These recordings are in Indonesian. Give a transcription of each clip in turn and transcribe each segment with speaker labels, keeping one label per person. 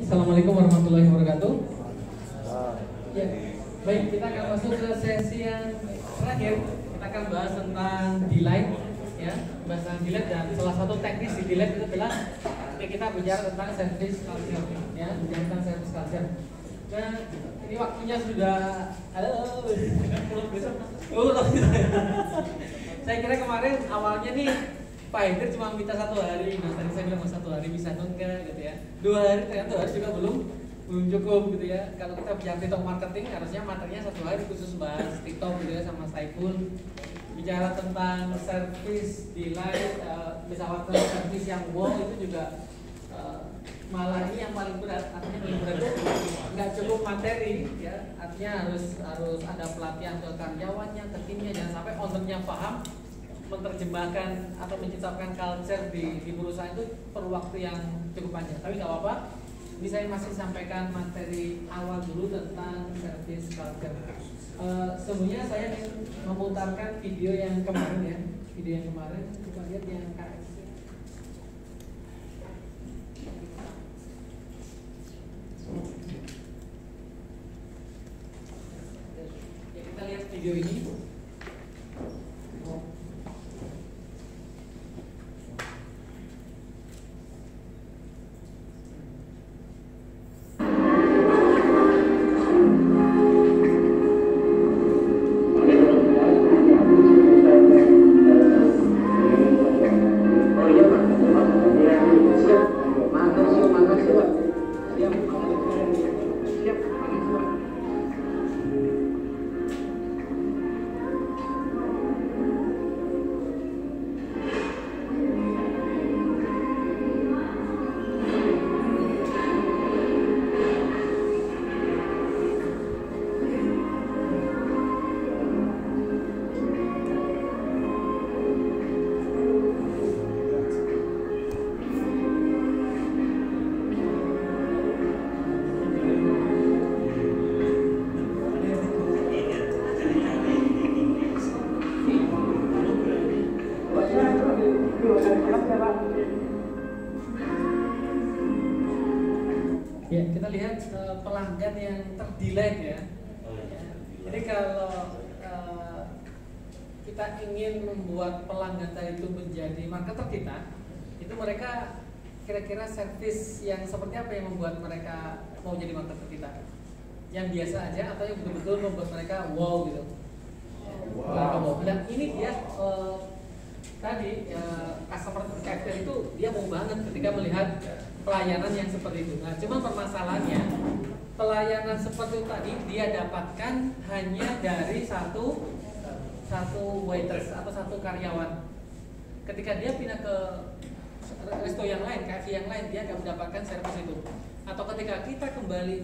Speaker 1: Assalamualaikum warahmatullahi wabarakatuh. Ya, baik, kita akan masuk ke sesi yang terakhir. Kita akan bahas tentang delay, ya, bahas tentang delay, dan salah satu teknis di delay itu adalah kita bicara tentang service culture, ya, bicara tentang service culture. Nah, ini waktunya sudah, saya kira kemarin awalnya nih Pak Hendrik cuma minta 1 hari, nah tadi saya bilang mau 1 hari bisa enggak gitu ya. 2 hari, ternyata 2 hari juga belum cukup gitu ya. Kalau kita bicara TikTok marketing harusnya materinya 1 hari khusus bahas TikTok gitu ya sama Saiful. Bicara tentang service delay, misalnya service yang wow itu juga malah ini yang paling berat. Artinya paling berat itu nggak cukup materi ya, artinya harus ada pelatihan ke karyawannya, ke timnya, jangan sampai ownernya paham menerjemahkan atau menciptakan culture di perusahaan itu perlu waktu yang cukup panjang. Tapi nggak apa-apa, ini saya masih sampaikan materi awal dulu tentang service culture. Sebelumnya saya ingin memutarkan video yang kemarin ya, coba lihat yang KFC. Ya, kita lihat video ini. Ya, kita lihat pelanggan yang terdelay ya. Jadi kalau kita ingin membuat pelanggan tadi itu menjadi marketer kita, itu mereka kira-kira service yang seperti apa yang membuat mereka mau jadi marketer kita? Yang biasa aja atau yang betul-betul membuat mereka wow gitu? Wow. Dan ini dia tadi customer KFC itu dia mau banget ketika melihat pelayanan yang seperti itu. Nah, cuma permasalahannya pelayanan seperti itu tadi dia dapatkan hanya dari satu waiters atau satu karyawan. Ketika dia pindah ke resto yang lain, KFC yang lain, dia nggak mendapatkan service itu. Atau ketika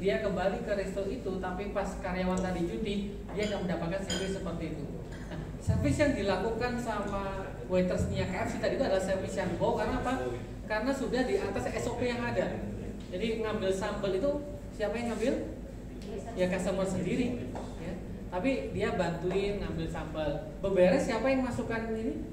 Speaker 1: dia kembali ke resto itu, tapi pas karyawan tadi cuti, dia nggak mendapatkan service seperti itu. Nah, service yang dilakukan sama waitersnya KFC tadi itu adalah service yang wow. Karena apa? Karena sudah di atas SOP yang ada. Jadi ngambil sampel itu siapa yang ngambil? Ya customer sendiri ya. Tapi dia bantuin ngambil sampel. Beberes siapa yang masukkan ini?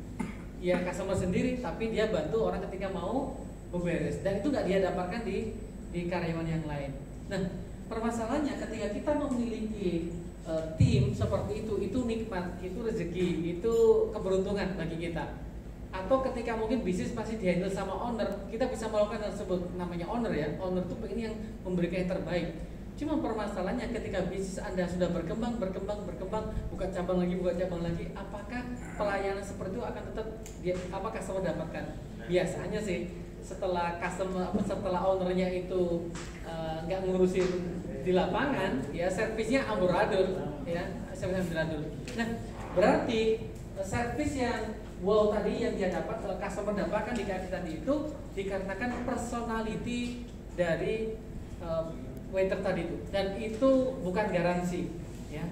Speaker 1: Ya customer sendiri, tapi dia bantu orang ketika mau beberes. Dan itu nggak dia dapatkan di karyawan yang lain. Nah, permasalahannya ketika kita memiliki tim seperti itu nikmat, itu rezeki, itu keberuntungan bagi kita. Atau ketika mungkin bisnis masih dihandle sama owner, kita bisa melakukan hal tersebut. Namanya owner ya, owner itu ini yang memberikan yang terbaik. Cuma permasalahannya ketika bisnis Anda sudah berkembang, buka cabang lagi, apakah pelayanan seperti itu akan tetap apakah customer dapatkan? Biasanya sih setelah ownernya itu nggak ngurusin di lapangan, ya servisnya amburadul, ya servis amburadul. Nah, berarti servis yang wow tadi yang dia dapat, customer dapatkan di KFC tadi itu dikarenakan personality dari waiter tadi itu, dan itu bukan garansi, ya.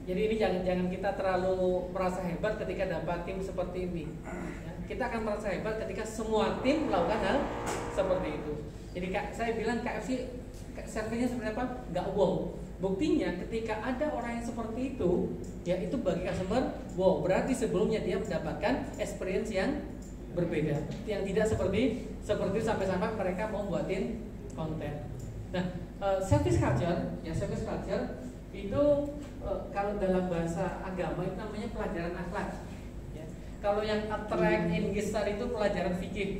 Speaker 1: Jadi ini jangan kita terlalu merasa hebat ketika dapat tim seperti ini. Ya. Kita akan merasa hebat ketika semua tim melakukan hal seperti itu. Jadi saya bilang KFC servisnya seperti apa? Nggak wow. Buktinya ketika ada orang yang seperti itu, ya itu bagi customer wow, berarti sebelumnya dia mendapatkan experience yang berbeda, yang tidak seperti sampai-sampai mereka mau buatin konten. Nah, service culture, ya service culture itu kalau dalam bahasa agama itu namanya pelajaran akhlak. Ya. Kalau yang attract, engage itu pelajaran fikih.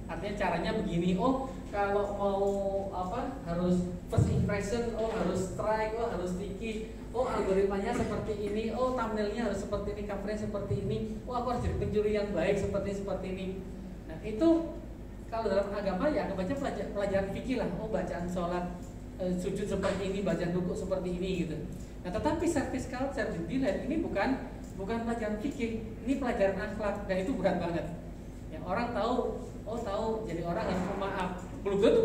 Speaker 1: Artinya caranya begini. Oh, kalau mau harus first impression, oh harus strike, oh harus sticky, oh algoritmanya seperti ini, oh thumbnailnya harus seperti ini, covernya seperti ini, oh aku harus jadi pencuri yang baik seperti ini. Nah itu kalau dalam agama ya kebaca pelajaran fikih lah. Oh bacaan sholat sujud seperti ini, bacaan rukuk seperti ini gitu. Nah tetapi service culture dilihat ini bukan pelajaran fikih, ini pelajaran akhlak. Dan itu berat banget. Ya, orang tahu jadi orang yang pemaaf. Belum tentu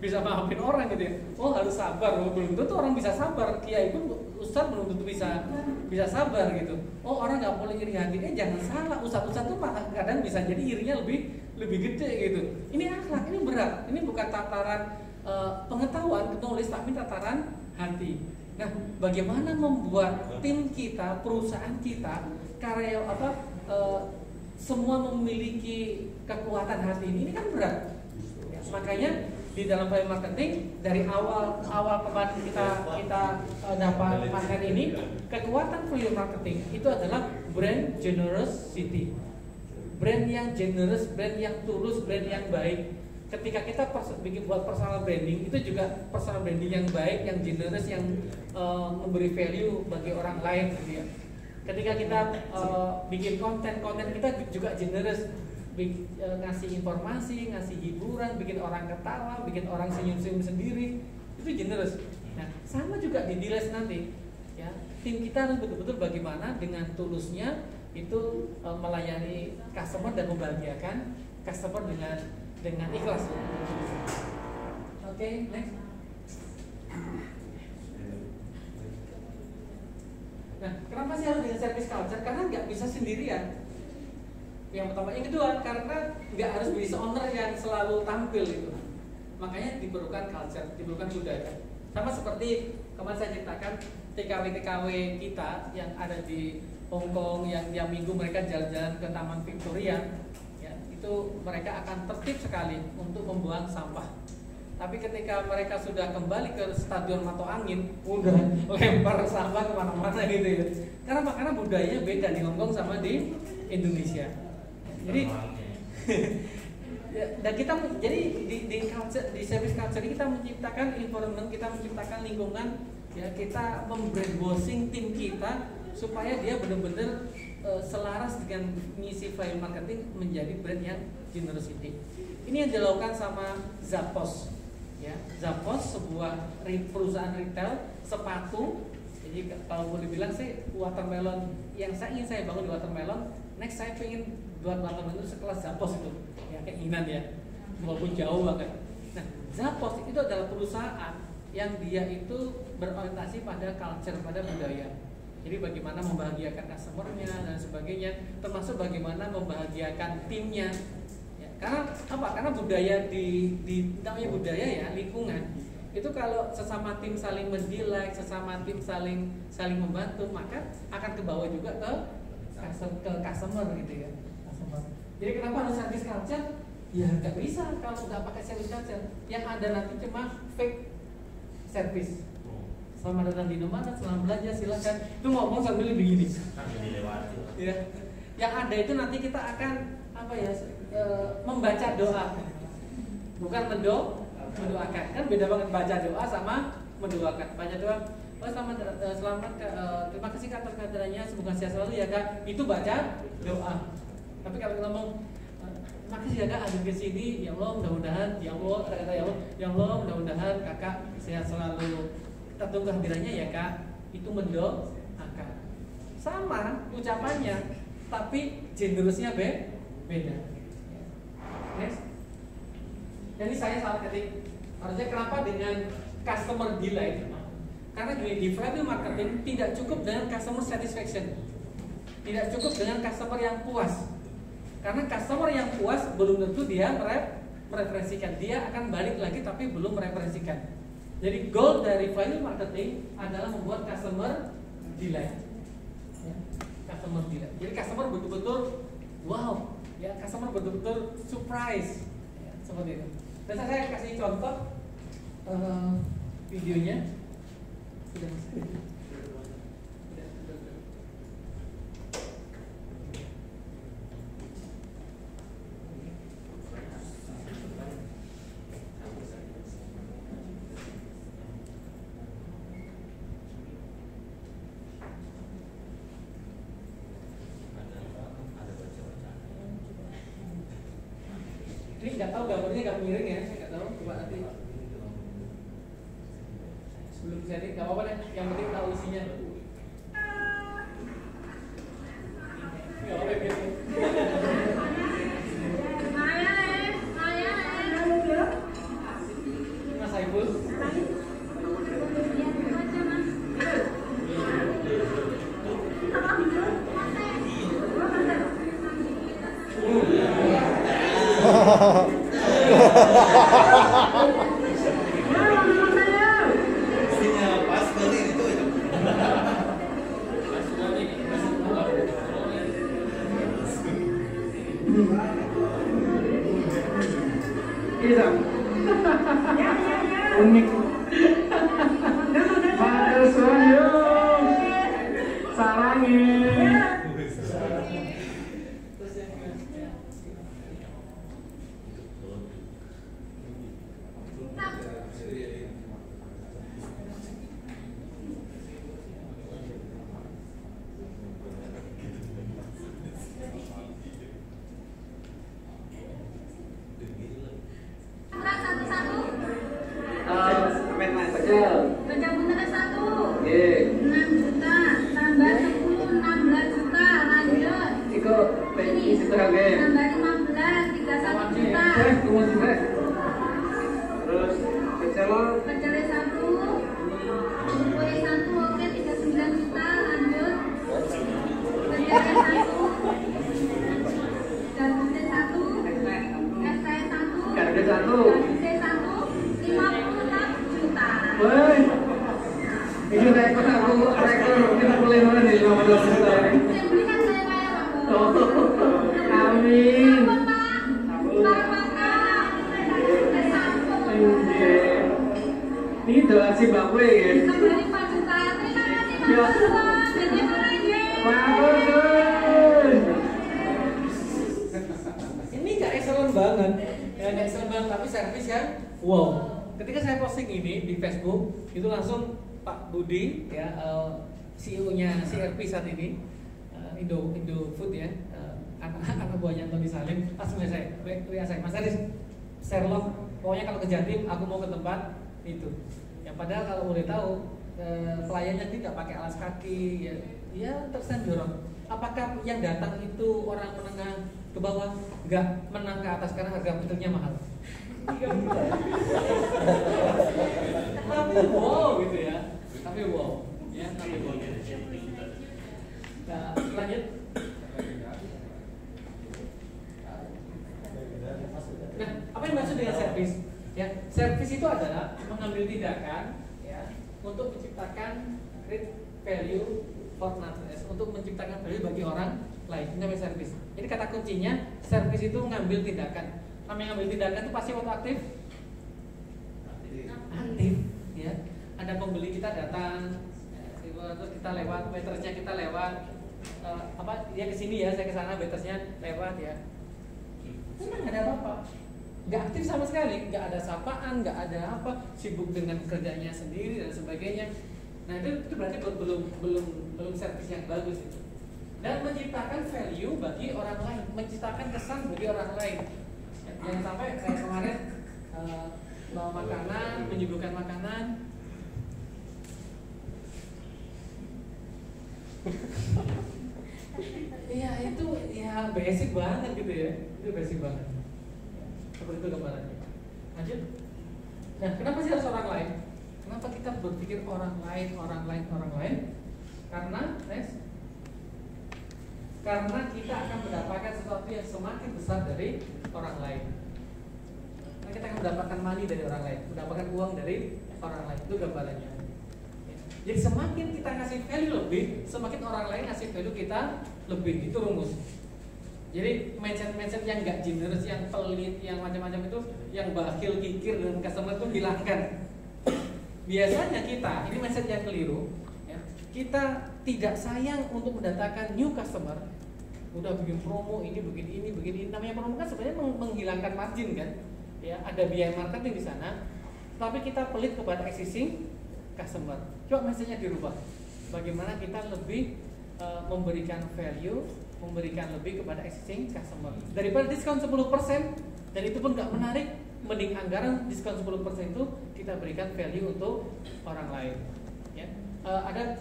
Speaker 1: bisa maafin orang gitu ya. Oh harus sabar. Oh, belum tentu orang bisa sabar. Kiai pun ustadz belum tentu bisa sabar gitu. Oh orang nggak boleh iri hati. Jangan salah. Ustadz tuh kadang bisa jadi irinya lebih gede gitu. Ini akhlak, ini berat. Ini bukan tataran pengetahuan penulis, tapi tataran hati. Nah, bagaimana membuat tim kita, perusahaan kita, semua memiliki kekuatan hati ini kan berat. Ya, makanya di dalam value marketing dari awal kemarin kita dapat paten ini, kekuatan value marketing itu adalah brand generosity. Brand yang generous, brand yang tulus, brand yang baik. Ketika kita buat personal branding, itu juga personal branding yang baik, yang generous, yang memberi value bagi orang lain gitu ya. Ketika kita bikin konten kita juga generous, ngasih informasi, ngasih hiburan, bikin orang ketawa, bikin orang senyum-senyum sendiri, itu generous. Nah, sama juga di Diles nanti, ya. Tim kita harus betul-betul bagaimana dengan tulusnya itu melayani customer dan membahagiakan customer dengan ikhlas. Oke, next. Nah, kenapa sih harus dengan service culture? Karena nggak bisa sendirian. Yang pertama, yang kedua, karena nggak harus business owner yang selalu tampil itu. Makanya diperlukan culture, diperlukan budaya. Sama seperti kemarin saya ceritakan TKW kita yang ada di Hong Kong, yang tiap minggu mereka jalan-jalan ke Taman Victoria, ya, itu mereka akan tertib sekali untuk membuang sampah. Tapi ketika mereka sudah kembali ke Stadion Mato Angin, udah lempar sampah kemana-mana gitu ya. Karena budayanya beda di Hong Kong sama di Indonesia. Jadi dan kita jadi di service culture kita menciptakan environment, kita menciptakan lingkungan, ya kita membrainwashing tim kita supaya dia benar-benar selaras dengan misi value marketing menjadi brand yang generosity. Ini yang dilakukan sama Zappos. Ya, Zappos sebuah perusahaan retail sepatu. Jadi kalau boleh bilang sih watermelon yang ingin saya bangun di watermelon, next saya ingin buat watermelon itu sekelas Zappos itu. Ya keinginan ya, walaupun jauh banget. Nah, Zappos itu adalah perusahaan yang dia itu berorientasi pada culture, pada budaya. Jadi bagaimana membahagiakan customernya dan sebagainya, termasuk bagaimana membahagiakan timnya. Karena budaya namanya budaya ya, lingkungan itu kalau sesama tim saling menilai, sesama tim saling membantu, maka akan ke bawah juga ke customer gitu ya. Jadi kenapa harus service culture? Ya nggak bisa kalau nggak pakai service culture. Yang ada nanti cuma fake service. Selamat datang di mana, selamat belanja, silakan. Itu ngomong sambil begini. Ya. Yang ada itu nanti kita akan membaca doa, bukan mendoakan. Kan beda banget baca doa sama mendoakan. Baca doa, oh selamat terima kasih atas kehadirannya, semoga sehat selalu ya Kak. Itu baca doa. Tapi kalau kita ngomong makasih ya Kak, ada ke sini, ya Allah mudah-mudahan, ya Allah mudah-mudahan Kakak sehat selalu. Kita tunggu kehadirannya ya Kak. Itu mendoakan. Sama ucapannya, tapi generousnya beda. Next. Jadi saya salah ketik. Harusnya kenapa dengan customer delight? Karena di value marketing tidak cukup dengan customer satisfaction, tidak cukup dengan customer yang puas. Karena customer yang puas belum tentu dia mereferensikan, dia akan balik lagi tapi belum mereferensikan. Jadi goal dari value marketing adalah membuat customer delight. Ya, customer delight. Jadi customer betul-betul wow, ya customer betul-betul surprise, ya, seperti itu. Dan saya kasih contoh videonya sudah. Ini nggak tahu gambarnya nggak miring ya, saya nggak tahu. Coba nanti sebelum saya nggak apa-apa deh, yang penting tahu isinya. Nggak apa-apa ya. Mas Saiful.
Speaker 2: Pas kali itu ya.
Speaker 1: Iya, unik. Pada soyo, sarangin. Ini doa si Mbak ya. Ini gak excellent banget, ya gak excellent banget, tapi servis yang wow. Ketika saya posting ini di Facebook, itu langsung Pak Budi, ya CEO-nya CRP saat ini, Indofood ya, anak buahnya Tony Salim, langsung saya, Mas Aris, Sherlock, pokoknya kalau ke Jatim, aku mau ke tempat itu. Yang padahal kalau boleh tahu, pelayannya tidak pakai alas kaki, ya terkesan dorong. Apakah yang datang itu orang menengah ke bawah? Enggak, menang ke atas karena harga puternya mahal. Tapi wow gitu ya, tapi wow, ya tapi wow. Nah, lanjut. Nah, apa yang maksud dengan servis? Ya, servis itu adalah mengambil tindakan, ya, untuk menciptakan create value for others, untuk menciptakan value bagi orang lain. Ini namanya servis. Jadi kata kuncinya, servis itu mengambil tindakan. Namanya ngambil tindakan itu pasti waktu aktif, aktif, ya. Ada pembeli kita datang, terus kita lewat, waitersnya kita lewat, dia kesini ya, saya kesana, waitersnya lewat ya. Memang nggak ada apa-apa, nggak aktif sama sekali, nggak ada sapaan, nggak ada apa, sibuk dengan kerjanya sendiri dan sebagainya. Nah itu berarti belum servis yang bagus itu. Dan menciptakan value bagi orang lain, menciptakan kesan bagi orang lain. Jangan sampai saya kemarin bawa makanan, menyuguhkan makanan. Iya itu ya basic banget gitu ya, itu basic banget. Seperti itu gambarannya. Lanjut. Nah, kenapa sih harus orang lain? Kenapa kita berpikir orang lain? Karena, next. Karena kita akan mendapatkan sesuatu yang semakin besar dari orang lain. Karena kita akan mendapatkan money dari orang lain, mendapatkan uang dari orang lain. Itu gambarannya. Jadi semakin kita kasih value lebih, semakin orang lain kasih value kita lebih. Itu rumus. Jadi mindset yang nggak generous, yang pelit, yang macam-macam itu, yang bakhil, kikir dengan customer itu hilangkan. biasanya kita, ini mindset yang keliru, ya, kita tidak sayang untuk mendatangkan new customer. Udah bikin promo ini, begini ini, namanya promo kan sebenarnya menghilangkan margin kan, ya, ada biaya marketing di sana, tapi kita pelit kepada existing customer. Coba mindsetnya dirubah. Bagaimana kita lebih memberikan value, memberikan lebih kepada existing customer. Daripada diskon 10% dan itu pun nggak menarik, mending anggaran diskon 10% itu kita berikan value untuk orang lain. Ya. Ada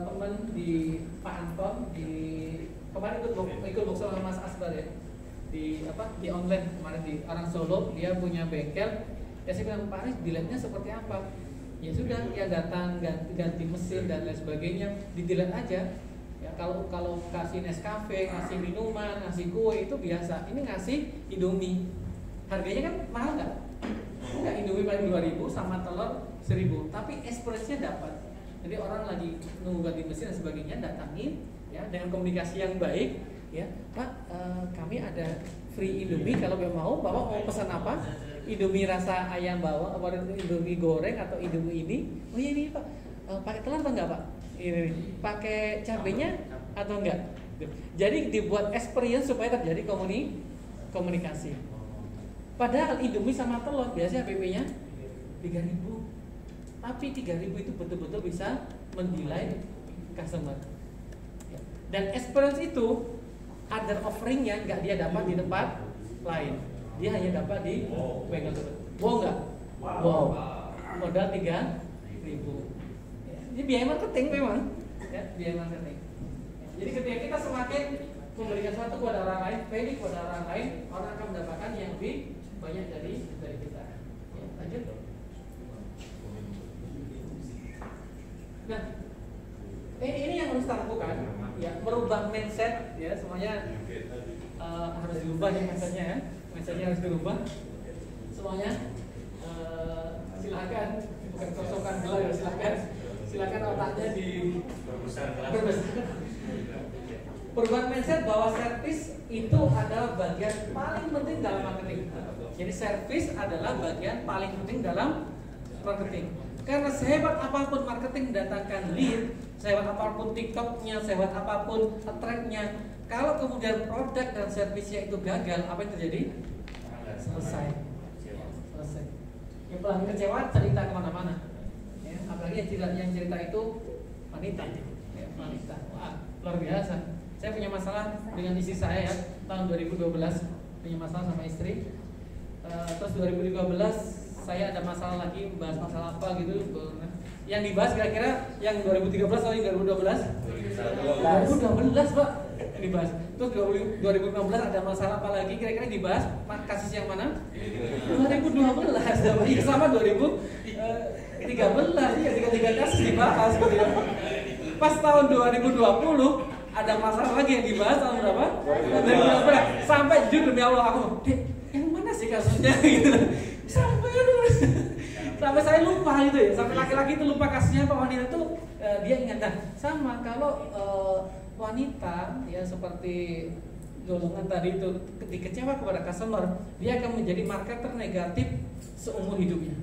Speaker 1: teman di Pak Anton di kemarin ikut box sama Mas Asbar ya, di online kemarin di orang Solo, dia punya bengkel. Ya saya bilang, Pak Aris, dilihatnya seperti apa? Ya sudah, ya datang ganti mesin dan lain sebagainya, dilihat aja. Ya kalau kasih Nescafe, ngasih minuman, ngasih kue itu biasa. Ini ngasih Indomie, harganya kan mahal nggak? Enggak, Indomie paling 2.000 sama telur 1.000, tapi experience-nya dapat. Jadi orang lagi nunggu ganti mesin dan sebagainya, datangin ya dengan komunikasi yang baik, ya Pak, kami ada free Indomie kalau mau Bapak mau pesan apa? Indomie rasa ayam bawang, atau Indomie goreng atau Indomie ini? Oh iya ini Pak, pakai telur atau enggak Pak? Ini pakai cabenya atau enggak? Jadi dibuat experience supaya terjadi komunikasi. Padahal Indomie sama telur biasanya HPP-nya 3.000, tapi 3.000 itu betul-betul bisa mendelay customer. Dan experience itu other offering-nya nggak dia dapat di tempat lain, dia hanya dapat di bengkel tersebut. Wow nggak? Wow. Modal 3.000. Ini biaya marketing memang, ya, biaya marketing. Jadi ketika kita semakin memberikan sesuatu kepada orang lain, value kepada orang lain, orang akan mendapatkan yang lebih banyak dari kita. Ya, lanjut. Nah, ini yang harus kita lakukan, ya, merubah mindset, ya, semuanya harus dirubah nih mindsetnya, ya, mindsetnya harus dirubah, semuanya. Silakan, bukan kosongkan gelar, ya, silakan otaknya berbesar. Perubahan mindset bahwa service itu adalah bagian paling penting dalam marketing. Jadi service adalah bagian paling penting dalam marketing. Karena sehebat apapun marketing mendatangkan lead, sehebat apapun TikToknya, sehebat apapun tracknya, kalau kemudian produk dan servisnya itu gagal, apa yang terjadi? Selesai. Yang paling kecewa cerita kemana-mana. Ya, apalagi yang cerita itu wanita. Ya, wanita. Wah, luar biasa. Saya punya masalah dengan istri saya ya, tahun 2012 punya masalah sama istri. Terus 2013 saya ada masalah lagi, bahas masalah apa gitu. Yang dibahas kira-kira yang 2013 atau yang 2012? 2012 Pak dibahas. Terus 2015 ada masalah apa lagi kira-kira dibahas? Kasus yang mana? 2012 sama 2013 ya, tiga kasus dibahas gitu ya. Pas tahun 2020 ada masalah lagi yang dibahas tahun berapa? 2012. Sampai jujur demi Allah aku, Dek, yang mana sih kasusnya gitu. Sampai saya lupa gitu ya, sampai laki-laki itu lupa kasusnya apa, wanita itu dia ingat. Nah, sama kalau wanita ya seperti golongan tadi itu dikecewa kepada customer, dia akan menjadi marketer negatif seumur hidupnya.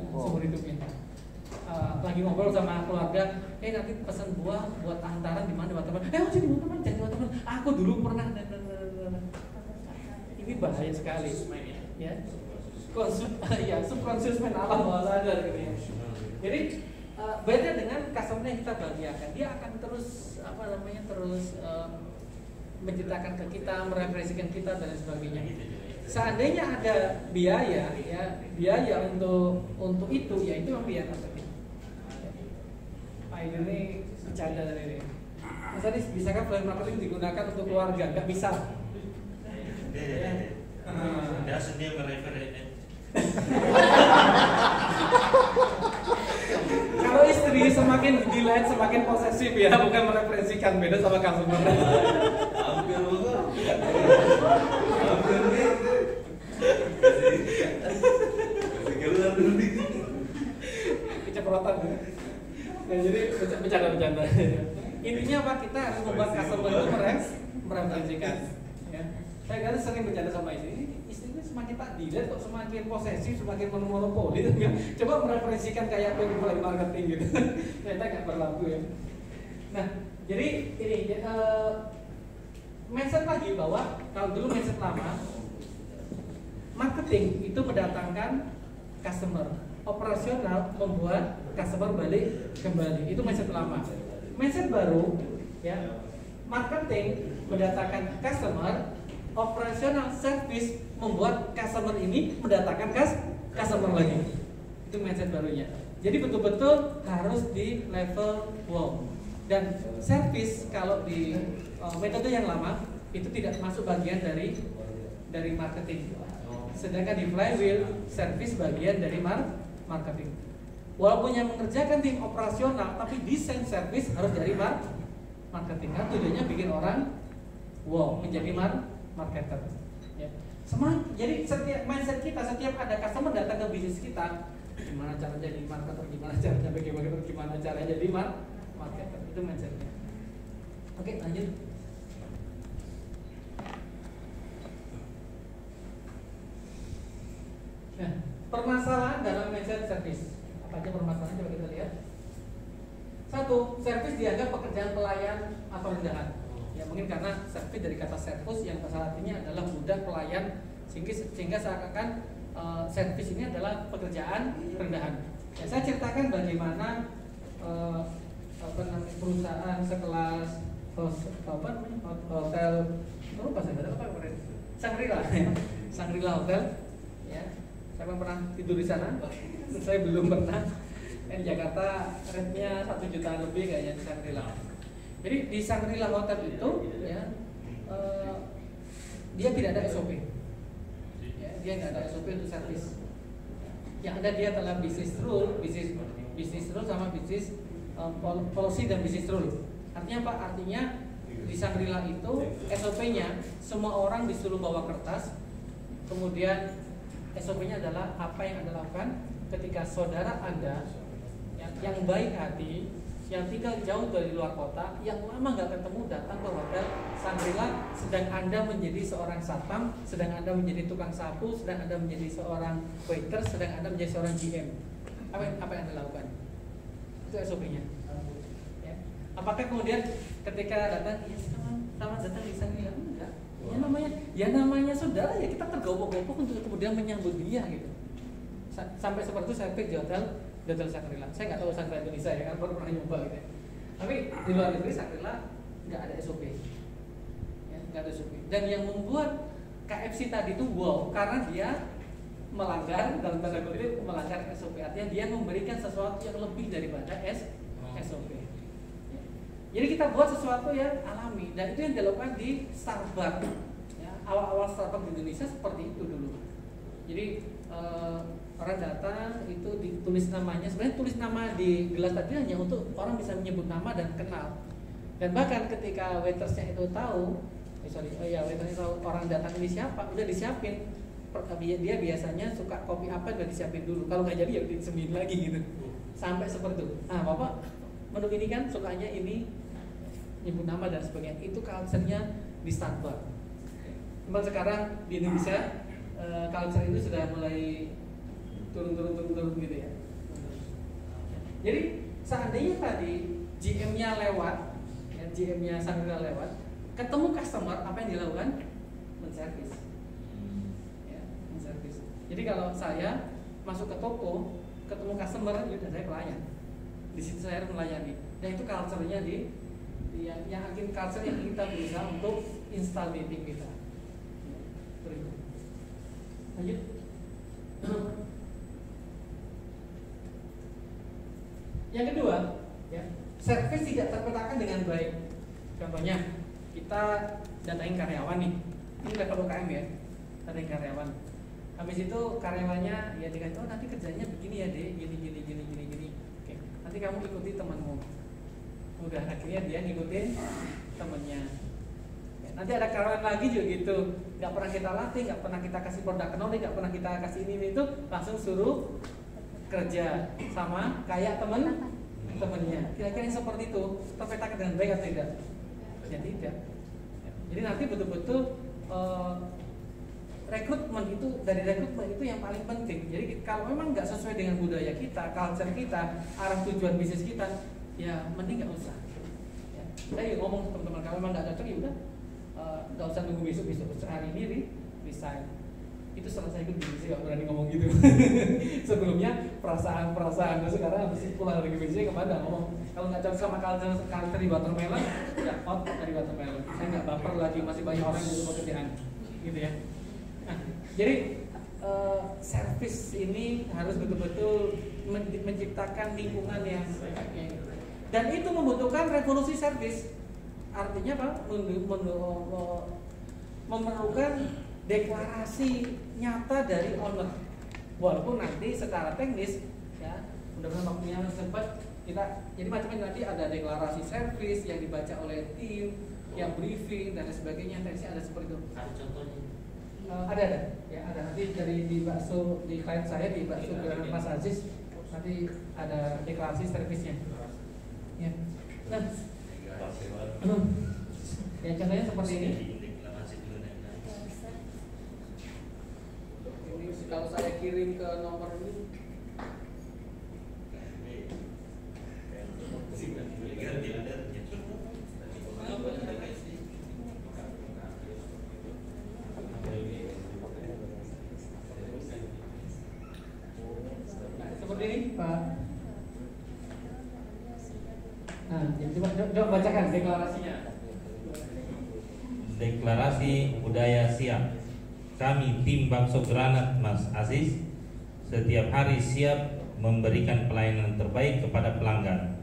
Speaker 1: Seumur hidupnya. Lagi ngobrol sama keluarga, nanti pesan buah buat antaran di mana teman. Jadi teman, jadi teman. Aku dulu pernah. Ini bahaya sekali. Ya. Subconscious mind alam bawah sadar gitu ya. Jadi beda dengan customer yang kita bahagiakan, dia akan terus menceritakan ke kita, mereferensikan kita dan sebagainya. Seandainya ada biaya, ya biaya untuk itu, ya itu yang biaya marketing. Pak ini bercanda dari ini. Mas Adis, bisakah plan marketing digunakan untuk keluarga? Gak bisa.
Speaker 3: Dia sendiri mereferensi.
Speaker 1: Kalau istri semakin dilihat semakin posesif ya, bukan mereferensikan, beda sama customer. Keceplotan ya. Jadi bercanda-bercanda. Intinya apa? Kita harus membuat customer itu mereferensikan. Ya. Saya kan sering bercanda sama istri. Istrinya semakin tak dilihat kok semakin posesif, semakin monopoli gitu ya. Coba mereferensikan kayak mulai marketing gitu. Ternyata nggak berlaku ya. Nah, jadi ini mindset lagi bahwa kalau dulu mindset lama marketing itu mendatangkan customer, operasional membuat customer balik kembali. Itu mindset lama. Mindset baru ya, marketing mendatangkan customer, operasional service membuat customer ini mendatangkan customer lagi. Itu mindset barunya. Jadi betul-betul harus di level wow. Dan service kalau di metode yang lama itu tidak masuk bagian dari marketing. Sedangkan di flywheel service bagian dari marketing. Walaupun yang mengerjakan tim operasional, tapi desain service harus dari marketing. Kan tujuannya bikin orang wow menjadi marketer. Ya. Jadi setiap mindset kita, setiap ada customer datang ke bisnis kita, gimana cara jadi marketer, gimana cara jadi marketer, itu mindsetnya. Oke, lanjut. Nah, permasalahan dalam mindset service. Apa aja permasalahan? Coba kita lihat. Satu, service dianggap pekerjaan pelayan atau rendahan. Ya mungkin karena service dari kata service yang bahasa artinya adalah budak pelayan, sehingga seakan-akan service ini adalah pekerjaan rendahan. Ya, saya ceritakan bagaimana perusahaan sekelas hotel, lupa saya apa kemarin, Shangri-La Hotel, ya. Siapa pernah tidur di sana? Saya belum pernah. Di Jakarta rate-nya 1 juta lebih kayaknya di Shangri-La. Jadi di Shangri-La Hotel itu, ya, dia tidak ada SOP. Ya, dia nggak ada SOP untuk servis. Yang ada dia adalah business rule sama business policy dan business rule. Artinya apa? Artinya di Shangri-La itu SOP-nya semua orang disuruh bawa kertas, kemudian SOP-nya adalah apa yang Anda lakukan ketika saudara Anda yang baik hati, yang tinggal jauh dari luar kota, yang lama nggak ketemu datang ke hotel Shangri-La, sedang Anda menjadi seorang satpam, sedang Anda menjadi tukang sapu, sedang Anda menjadi seorang waiter, sedang Anda menjadi seorang GM. Apa yang Anda lakukan? Itu SOP-nya. Ya. Apakah kemudian ketika datang, ya selamat datang di Shangri-La? Enggak. Ya namanya saudara, ya kita tergopoh-gopoh untuk kemudian menyambut dia gitu. Sampai seperti itu saya pikir di hotel Shangri-La. Saya nggak tahu Shangri-La Indonesia ya kan, baru pernah nyoba gitu ya. Tapi di luar negeri Shangri-La nggak ada SOP, ya, nggak ada SOP. Dan yang membuat KFC tadi itu wow karena dia melanggar, dalam tanda kutip melanggar SOP. Artinya dia memberikan sesuatu yang lebih daripada SOP. Ya. Jadi kita buat sesuatu yang alami, dan itu yang dilakukan di Starbucks. Ya, awal-awal Starbucks di Indonesia seperti itu dulu. Jadi orang datang itu ditulis namanya, sebenarnya tulis nama di gelas tadi hanya untuk orang bisa menyebut nama dan kenal. Dan bahkan ketika waitersnya itu tahu, waitersnya tahu orang datang ini siapa, udah disiapin. Dia biasanya suka kopi apa udah disiapin dulu. Kalau nggak jadi ya disembunyiin lagi gitu. Sampai seperti itu. Nah, Bapak menu ini kan sukanya ini nyebut nama dan sebagainya. Itu culture-nya di Starbucks. Cuman sekarang di Indonesia culture itu sudah mulai turun gitu ya. Jadi seandainya tadi GM-nya lewat, ya, GM-nya Shangri-La lewat, ketemu customer, apa yang dilakukan? Menservis. Ya, menservis. Jadi kalau saya masuk ke toko, ketemu customer, ya udah saya pelayan. Di situ saya harus melayani. Dan itu culture-nya yang akhir culture yang kita berusaha untuk install di tim kita. Berikut. Lanjut. Yang kedua, ya, service tidak terpetakan dengan baik. Contohnya, kita datain karyawan nih, ini level UKM ya, datain karyawan. Habis itu karyawannya ya dikasih, oh nanti kerjanya begini ya deh, gini. Oke, nanti kamu ikuti temanmu. Udah akhirnya dia ngikutin temennya. Ya, nanti ada karyawan lagi juga gitu, nggak pernah kita latih, nggak pernah kita kasih produk knowledge, nggak pernah kita kasih ini itu, langsung suruh kerja sama kayak temennya. Kira-kira yang seperti itu terpetakan dengan baik atau tidak? Ya tidak. Jadi nanti betul-betul rekrutmen itu yang paling penting. Jadi kalau memang nggak sesuai dengan budaya kita, culture kita, arah tujuan bisnis kita, ya mending nggak usah. Ya. Saya ngomong teman-teman, kalau memang nggak cocok ya udah nggak usah nunggu besok hari ini resign. Itu selesai ikut bisnis nggak berani ngomong gitu. Sebelumnya perasaan sekarang habis pulang dari bisnis kepada ngomong kalau nggak cocok sama culture di Watermelon, ya out dari Watermelon. Saya nggak baper lagi, masih banyak orang yang butuh pekerjaan, gitu ya. Nah, jadi service ini harus betul-betul menciptakan lingkungan yang dan itu membutuhkan revolusi service. Artinya apa? Memerlukan deklarasi nyata dari owner. Walaupun nanti secara teknis ya, mudah-mudahan waktunya sempat kita jadi macam-macam, nanti ada deklarasi service yang dibaca oleh tim, yang briefing dan sebagainya. Teknisnya ada seperti itu.
Speaker 3: Ada contohnya?
Speaker 1: Ada ya, ada nanti dari di bakso di klien saya di bakso Gerakan Mas Aziz nanti ada deklarasi servisnya. Ya. Nah, yang contohnya seperti ini. Ini kalau saya kirim ke nomor ini. Seperti ini, Pak. Nah, coba bacakan deklarasinya.
Speaker 3: Deklarasi budaya siap. Kami tim Bakso Granat Mas Aziz setiap hari siap memberikan pelayanan terbaik kepada pelanggan.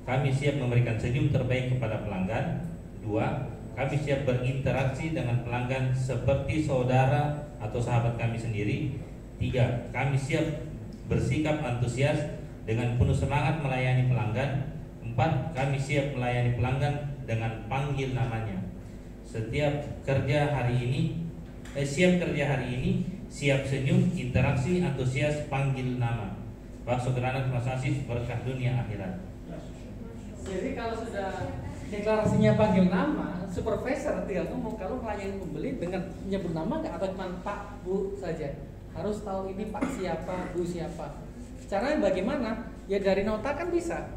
Speaker 3: Kami siap memberikan senyum terbaik kepada pelanggan. 2. Kami siap berinteraksi dengan pelanggan seperti saudara atau sahabat kami sendiri. 3. Kami siap bersikap antusias dengan penuh semangat melayani pelanggan. 4. Kami siap melayani pelanggan dengan panggil namanya. Siap kerja hari ini, siap senyum, interaksi, antusias, panggil nama. Bakso Granat Mas Aziz, berkah dunia akhirat.
Speaker 1: Jadi kalau sudah deklarasinya panggil nama, supervisor tinggal ngomong kalau melayani pembeli dengan menyebut nama nggak, atau cuma Pak, Bu saja. Harus tahu ini Pak siapa, Bu siapa. Caranya bagaimana? Ya dari nota kan bisa.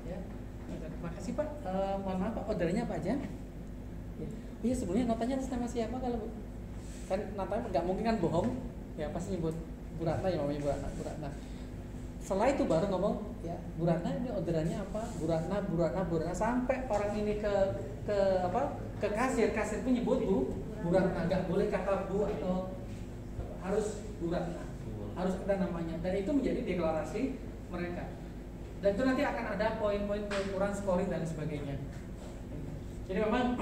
Speaker 1: Ya. Terima kasih Pak. Mohon maaf Pak, ordernya apa aja? Ya. Iya sebelumnya notanya atas nama siapa kalau Bu? Kan notanya nggak mungkin kan bohong. Ya pasti nyebut Bu Ratna, ya namanya Bu Ratna. Setelah itu baru ngomong ya Bu Ratna ini orderannya apa? Bu Ratna sampai orang ini ke kasir pun nyebut Bu Ratna, nggak boleh kata Bu atau harus Bu Ratna, harus ada namanya, dan itu menjadi deklarasi mereka. Dan itu nanti akan ada poin-poin pengukuran scoring dan sebagainya. Jadi memang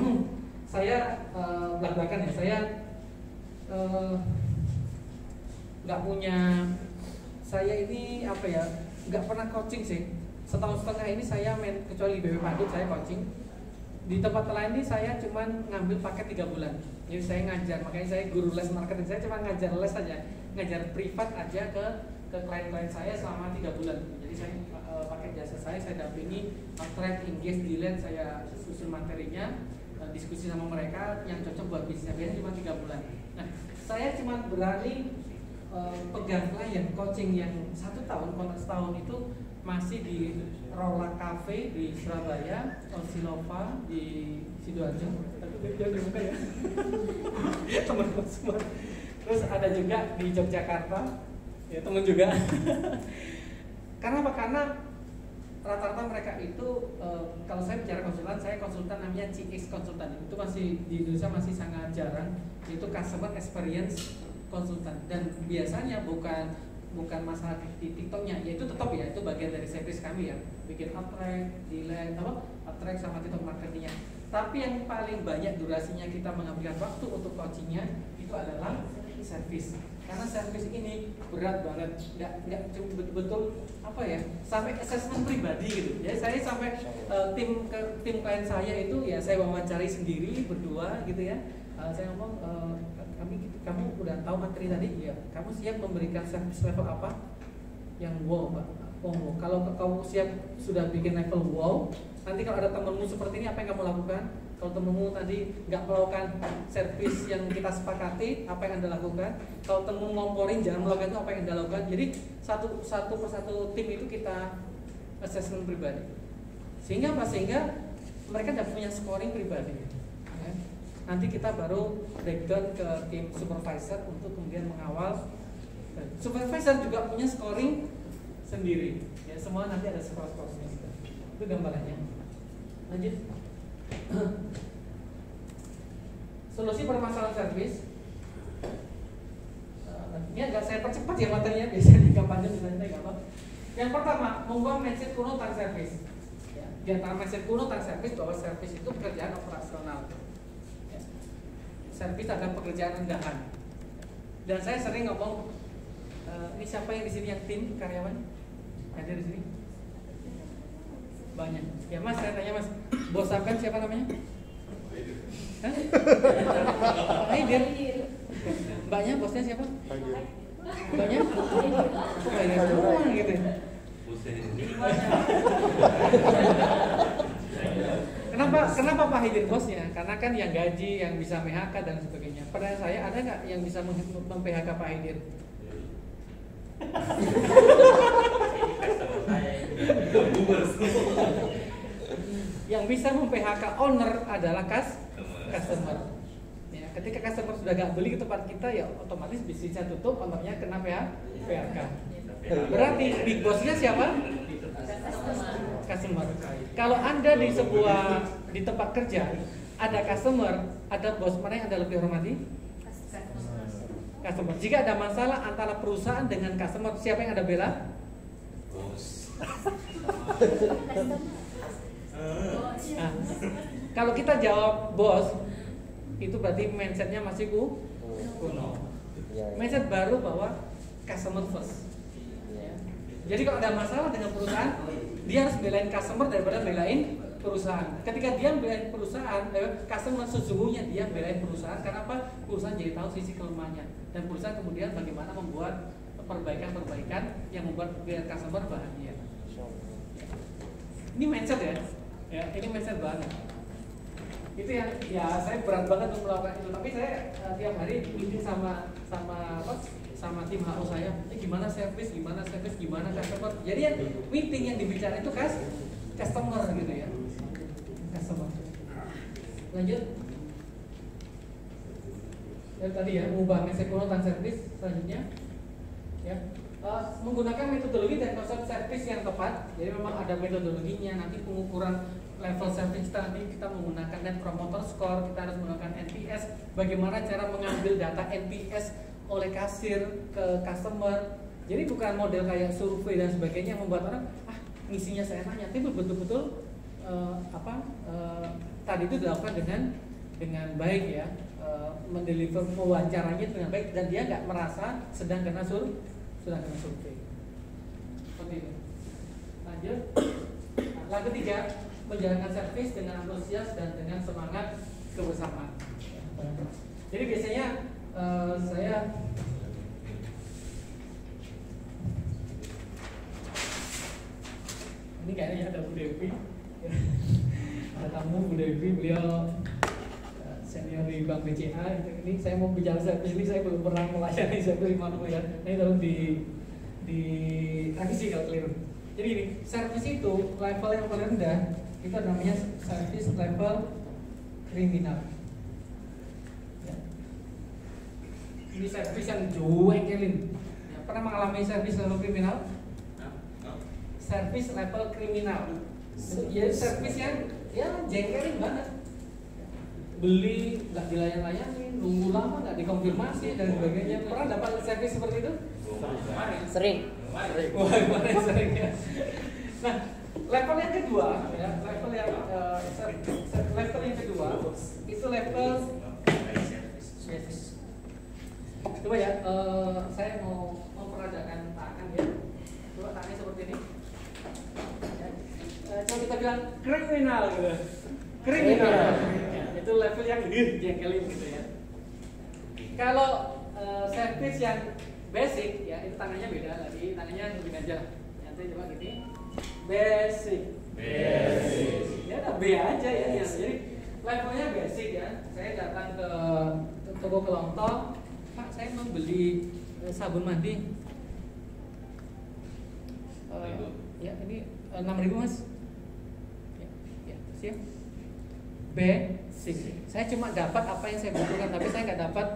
Speaker 1: saya belak-belakan ya, saya nggak punya. Saya ini apa ya, nggak pernah coaching sih. Setahun setengah ini saya kecuali BB Padut saya coaching. Di tempat lain ini saya cuma ngambil paket 3 bulan. Jadi saya ngajar, makanya saya guru les marketing. Saya cuma ngajar les saja, ngajar privat aja ke klien-klien saya selama 3 bulan. Jadi saya pakai jasa saya dampingi, track, engage, delete, saya susun materinya, diskusi sama mereka yang cocok buat bisnisnya. Biasanya cuma 3 bulan. Nah, saya cuma berani pegang klien coaching yang 1 tahun, kontrak setahun itu masih di Rola Cafe di Surabaya, Osilova di Sidoarjo. Tapi dia dibuka ya. Teman-teman semua. Terus ada juga di Yogyakarta, ya teman juga. Karena apa? Karena rata-rata mereka itu kalau saya bicara konsultan, saya konsultan namanya CX konsultan. Itu masih di Indonesia masih sangat jarang. Itu customer experience konsultan, dan biasanya bukan masalah di TikToknya, yaitu tetap ya itu bagian dari service kami ya, bikin attract, delete, attract sama TikTok marketingnya. Tapi yang paling banyak durasinya kita menghabiskan waktu untuk coachingnya itu adalah service, karena service ini berat banget, nggak betul apa ya, sampai assessment pribadi gitu. Jadi saya sampai tim klien saya itu ya saya wawancari sendiri berdua gitu ya. Saya ngomong kamu udah tahu materi tadi ya, kamu siap memberikan service level apa yang wow Pak? Wow. Kalau kamu siap sudah bikin level wow, nanti kalau ada temanmu seperti ini apa yang kamu lakukan? Kalau temumu tadi nggak melakukan servis yang kita sepakati, apa yang Anda lakukan? Kalau temu ngomporin jangan melakukan itu, apa yang Anda lakukan? Jadi satu persatu tim itu kita assessment pribadi. Sehingga apa? Sehingga mereka tidak punya scoring pribadi. Ya. Nanti kita baru breakdown ke tim supervisor untuk kemudian mengawal. Supervisor juga punya scoring sendiri. Ya, semua nanti ada skor-skornya. Itu gambarannya. Lanjut. Solusi permasalahan servis. Ini agak saya percepat ya materinya, biasanya agak panjang misalnya nggak apa. Yang pertama, mengubah mindset kuno tentang servis. Ya, di antara mindset kuno tentang servis bahwa servis itu pekerjaan operasional. Ya. Servis adalah pekerjaan rendahan. Dan saya sering ngomong, ini siapa yang di sini yang tim karyawan? Ada di sini? Banyak. Ya Mas, saya tanya Mas, bos Afgan siapa namanya? Hah? Haidir. Mbaknya bosnya siapa? Mbaknya? Haidir semua gitu. Kenapa Pak Haidir bosnya? Karena kan yang gaji, yang bisa PHK dan sebagainya. Pertanyaan saya, ada nggak yang bisa mem-PHK Pak Haidir? Yang bisa mem-PHK owner adalah customer. Ya, ketika customer sudah gak beli ke tempat kita, ya otomatis bisnisnya tutup, ownernya kena PHK. Berarti big bossnya siapa? Customer. Kalau Anda di tempat kerja ada customer, ada bos, mana yang Anda lebih hormati? Customer. Jika ada masalah antara perusahaan dengan customer, siapa yang Anda bela? Nah, kalau kita jawab bos, itu berarti mindsetnya masih kuno. Mindset baru bahwa customer first. Jadi kalau ada masalah dengan perusahaan, dia harus belain customer daripada belain perusahaan. Ketika dia belain perusahaan, customer sesungguhnya dia belain perusahaan. Karena apa? Perusahaan jadi tahu sisi kelemahannya, dan perusahaan kemudian bagaimana membuat perbaikan-perbaikan yang membuat biar customer bahagia. Ini mindset ya, ini mindset banget. Itu yang ya saya berat banget untuk melakukan itu. Tapi saya tiap hari meeting sama tim HO saya. Gimana service, gimana customer. Jadi yang meeting yang dibicarain itu customer gitu ya. Customer. Lanjut. Yang tadi ya, mengubah mindset kuno tentang service. Selanjutnya ya. Menggunakan metodologi dan konsep servis yang tepat. Jadi memang ada metodologinya. Nanti pengukuran level servis kita, nanti kita menggunakan Net Promoter Score, kita harus menggunakan NPS. Bagaimana cara mengambil data NPS oleh kasir ke customer. Jadi bukan model kayak survei dan sebagainya yang membuat orang ngisinya seenaknya. Tapi betul-betul tadi itu dilakukan dengan baik ya, mendeliver wawancaranya dengan baik, dan dia nggak merasa sedang kena survei. Seperti itu. Lanjut. Yang ketiga, menjalankan servis dengan antusias dan dengan semangat kebersamaan. Jadi biasanya saya ini kayaknya ada Bu Devi, ada tamu Bu Devi, beliau senior di Bank BCA. Ini saya mau bicara servis, ini saya belum pernah melayani servis di mana ya. Ini tolong di revisi kalau keliru. Jadi ini servis itu level yang paling rendah itu namanya servis level kriminal. Ya. Ini servis yang juekelin. Ya, pernah mengalami servis level kriminal? Servis level kriminal. Ya servis yang jengkelin banget. Beli nggak dilayan-layanin, nunggu lama nggak dikonfirmasi dan sebagainya. Pernah dapat servis seperti itu?
Speaker 4: Sering.
Speaker 1: Wah, kemarin sering ya. Nah, level yang kedua ya, level yang kedua itu level coba ya, saya mau memperagakan tangan ya. Coba tangannya seperti ini. Ya. Coba kita bilang kriminal gitu. Kriminal. Ya, itu level yang jengkelin gitu ya. Kalau servis yang basic ya, itu tangannya beda lagi, tangannya begini aja. Nanti coba gini. Basic. Ya udah B aja ya. Jadi levelnya basic ya. Saya datang ke toko kelontong, Pak saya mau beli sabun mandi. Ya ini 6.000 mas. Ya, siap. Basic. Saya cuma dapat apa yang saya butuhkan, tapi saya nggak dapat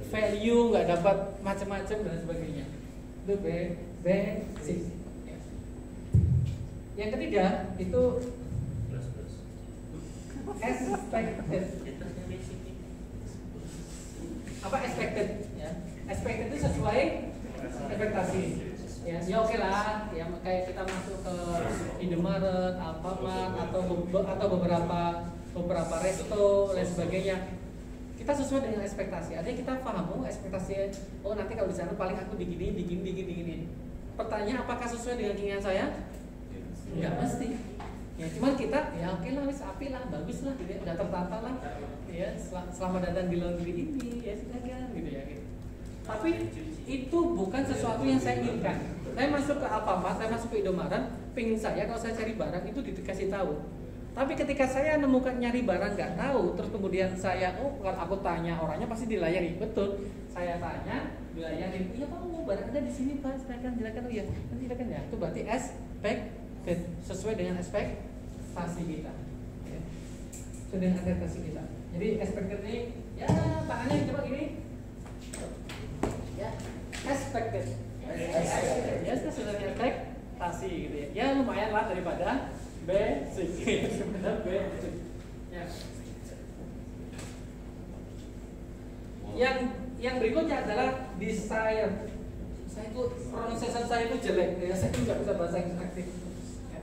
Speaker 1: value, nggak dapat macam-macam dan sebagainya. Itu basic. Ya. Yang ketiga itu expected. Apa expected? Ya. Expected itu sesuai ekspektasi. Ya oke lah. Ya kayak kita masuk ke Indomaret, Alfamart atau beberapa resto dan sebagainya. Kita sesuai dengan ekspektasi. Artinya kita paham ekspektasi. Oh nanti kalau di sana paling aku digini. Pertanyaan apakah sesuai dengan keinginan saya? Enggak mesti. Ya cuman kita ya oke lah, wis api lah, bagus lah, gitu ya, udah tertata lah. Ya selamat datang di laundry ini, ya silakan gitu ya. Gitu. Tapi itu bukan sesuatu yang saya inginkan. Saya masuk ke Alfamart, saya masuk ke Indomaret, pingin saya kalau saya cari barang itu dikasih tahu. Tapi ketika saya nemukan nyari barang nggak tahu, terus kemudian saya kalau aku tanya orangnya pasti dilayani. Betul, saya tanya dilayani. Iya pak, barang ada di sini pak, silakan. Oh iya, silakan ya. Itu berarti expected, sesuai dengan ekspektasi kita. Ya. Sesuai dengan ekspektasi kita. Jadi expected ini, ya tangannya coba gini. Ya, expected. Ya sesuai dengan ekspektasi gitu ya. Ya lumayan lah daripada basic. Sebenarnya basic. Ya. Yang berikutnya adalah desire. Saya itu pronunciation saya itu jelek ya. Saya nggak bisa bahasa Inggris aktif. Ya.